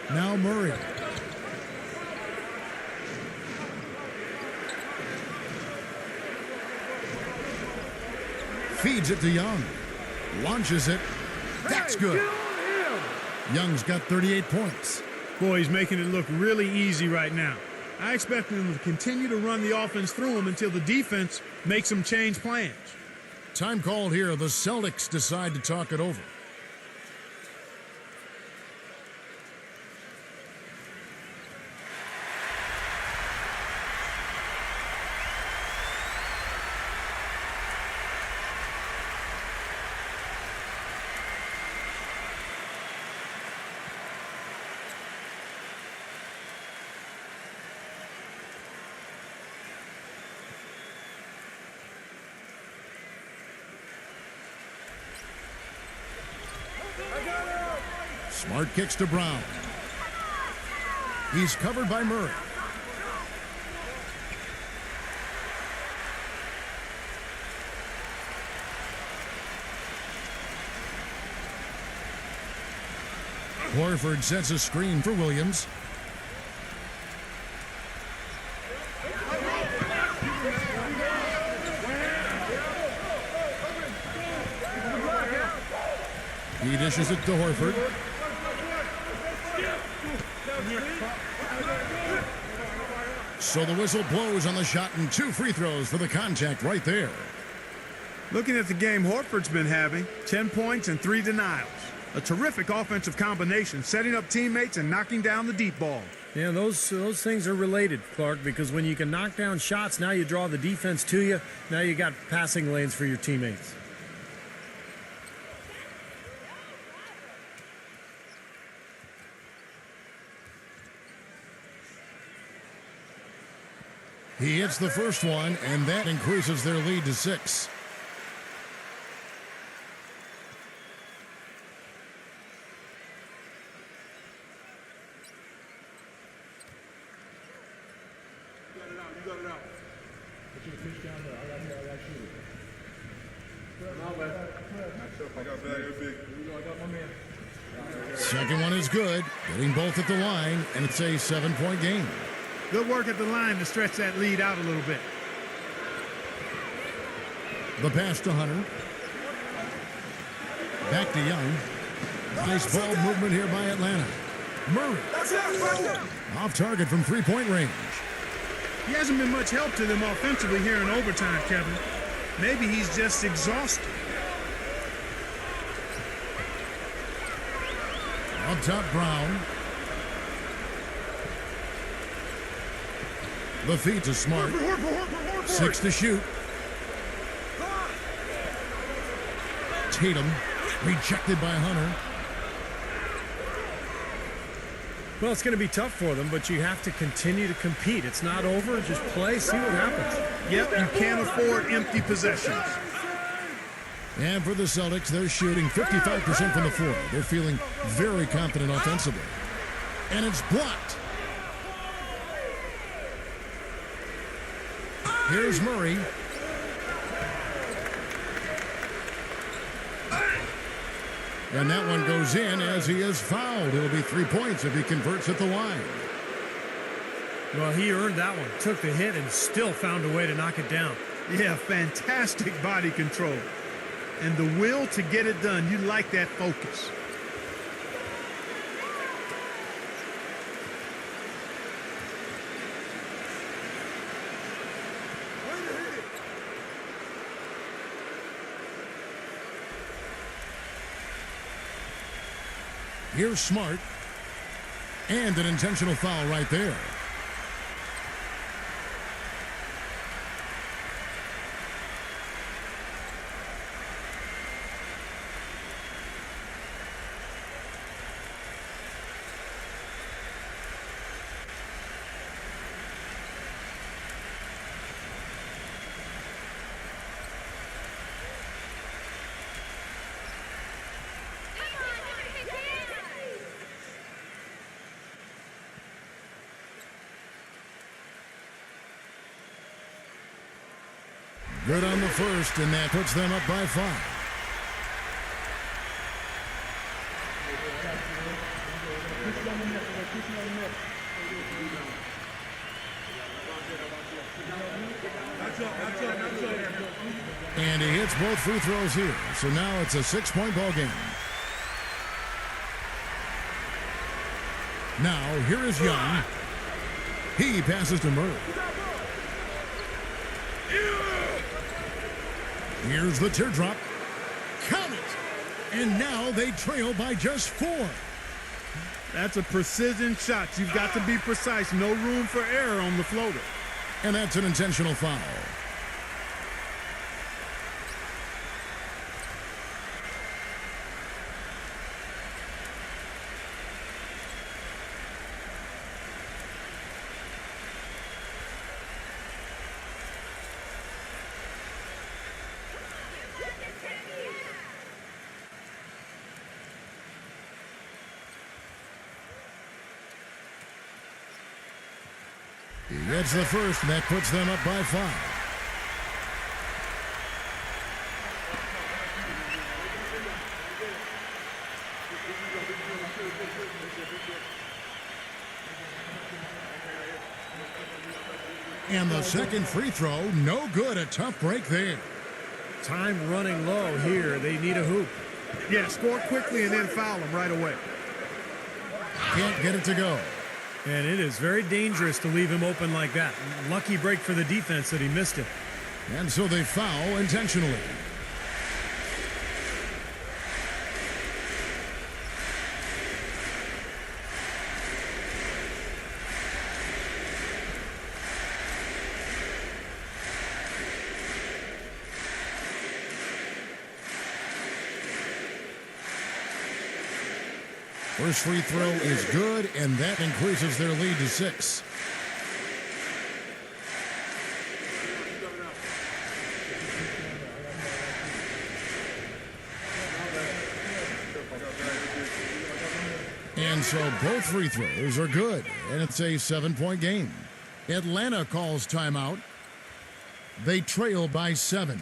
Now Murray. Feeds it to Young. Launches it. That's good. Young's got 38 points. Boy, he's making it look really easy right now. I expect him to continue to run the offense through him until the defense makes him change plans. Time called here. The Celtics decide to talk it over. Smart kicks to Brown. He's covered by Murray. Horford sets a screen for Williams. He dishes it to Horford. So the whistle blows on the shot and 2 free throws for the contact right there. Looking at the game Horford's been having, 10 points and 3 denials. A terrific offensive combination, setting up teammates and knocking down the deep ball. Yeah, those things are related, Clark, because when you can knock down shots, now you draw the defense to you. Now you got passing lanes for your teammates. He hits the first one, and that increases their lead to 6. Second one is good, getting both at the line, and it's a 7-point game. Good work at the line to stretch that lead out a little bit. The pass to Hunter. Back to Young. Nice ball movement here by Atlanta. Murray. Off target from 3-point range. He hasn't been much help to them offensively here in overtime, Kevin. Maybe he's just exhausted. Up top, Brown. The feed to Smart. 6 to shoot. Tatum rejected by Hunter. Well, it's going to be tough for them, but you have to continue to compete. It's not over. Just play, see what happens. Yep, you can't afford empty possessions. And for the Celtics, they're shooting 55% from the floor. They're feeling very confident offensively. And it's blocked. Here's Murray. And that one goes in as he is fouled. It'll be 3 points if he converts at the line. Well, he earned that one. Took the hit and still found a way to knock it down. Yeah, fantastic body control. And the will to get it done. You like that focus. Here's Smart. And an intentional foul right there. Good on the first, and that puts them up by 5. And he hits both free throws here. So now it's a 6-point ball game. Now, here is Young. He passes to Murray. Here's the teardrop. Count it. And now they trail by just 4. That's a precision shot. You've got to be precise. No room for error on the floater. And that's an intentional foul. Gets the first, and that puts them up by 5. And the second free throw, no good. A tough break there. Time running low here. They need a hoop. Yeah, score quickly and then foul them right away. Can't get it to go. And it is very dangerous to leave him open like that. Lucky break for the defense that he missed it. And so they foul intentionally. First free throw is good, and that increases their lead to 6. And so both free throws are good, and it's a 7-point game. Atlanta calls timeout. They trail by 7.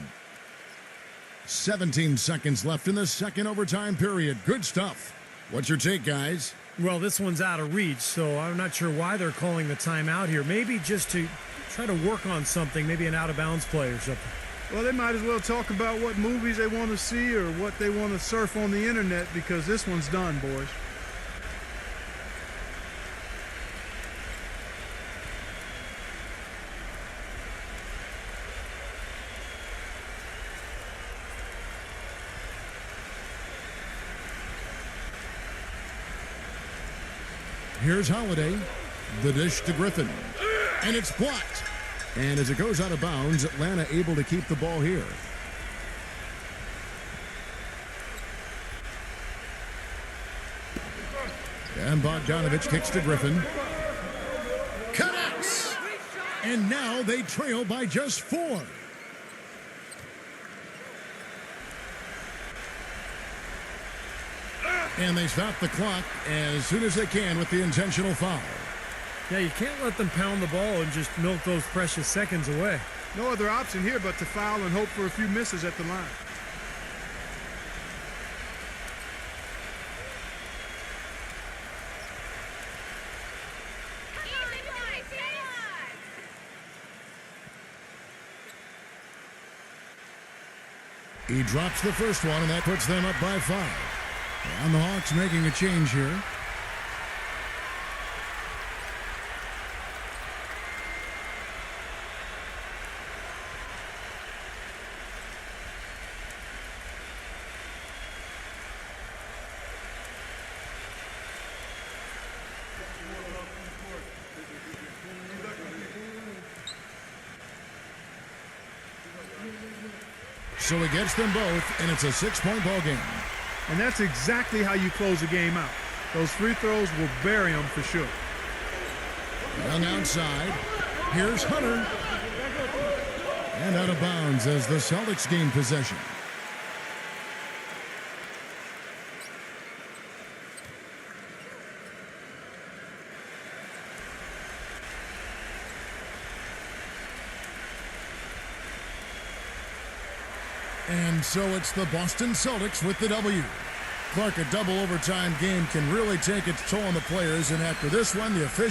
17 seconds left in the second overtime period. Good stuff. What's your take, guys? Well, this one's out of reach, so I'm not sure why they're calling the timeout here. Maybe just to try to work on something, maybe an out-of-bounds play or something. Well, they might as well talk about what movies they want to see or what they want to surf on the internet, because this one's done, boys. Here's Holiday. The dish to Griffin. And it's blocked. And as it goes out of bounds, Atlanta able to keep the ball here. And Bogdanovich kicks to Griffin. Connects! And now they trail by just 4. And they stop the clock as soon as they can with the intentional foul. Yeah, you can't let them pound the ball and just milk those precious seconds away. No other option here but to foul and hope for a few misses at the line. He drops the first one, and that puts them up by 5. And the Hawks making a change here. So he gets them both, and it's a 6-point ball game. And that's exactly how you close a game out. Those free throws will bury them for sure. Young outside. Here's Hunter. And out of bounds as the Celtics gain possession. And so it's the Boston Celtics with the W. Clark, a double overtime game can really take its toll on the players, and after this one, the officials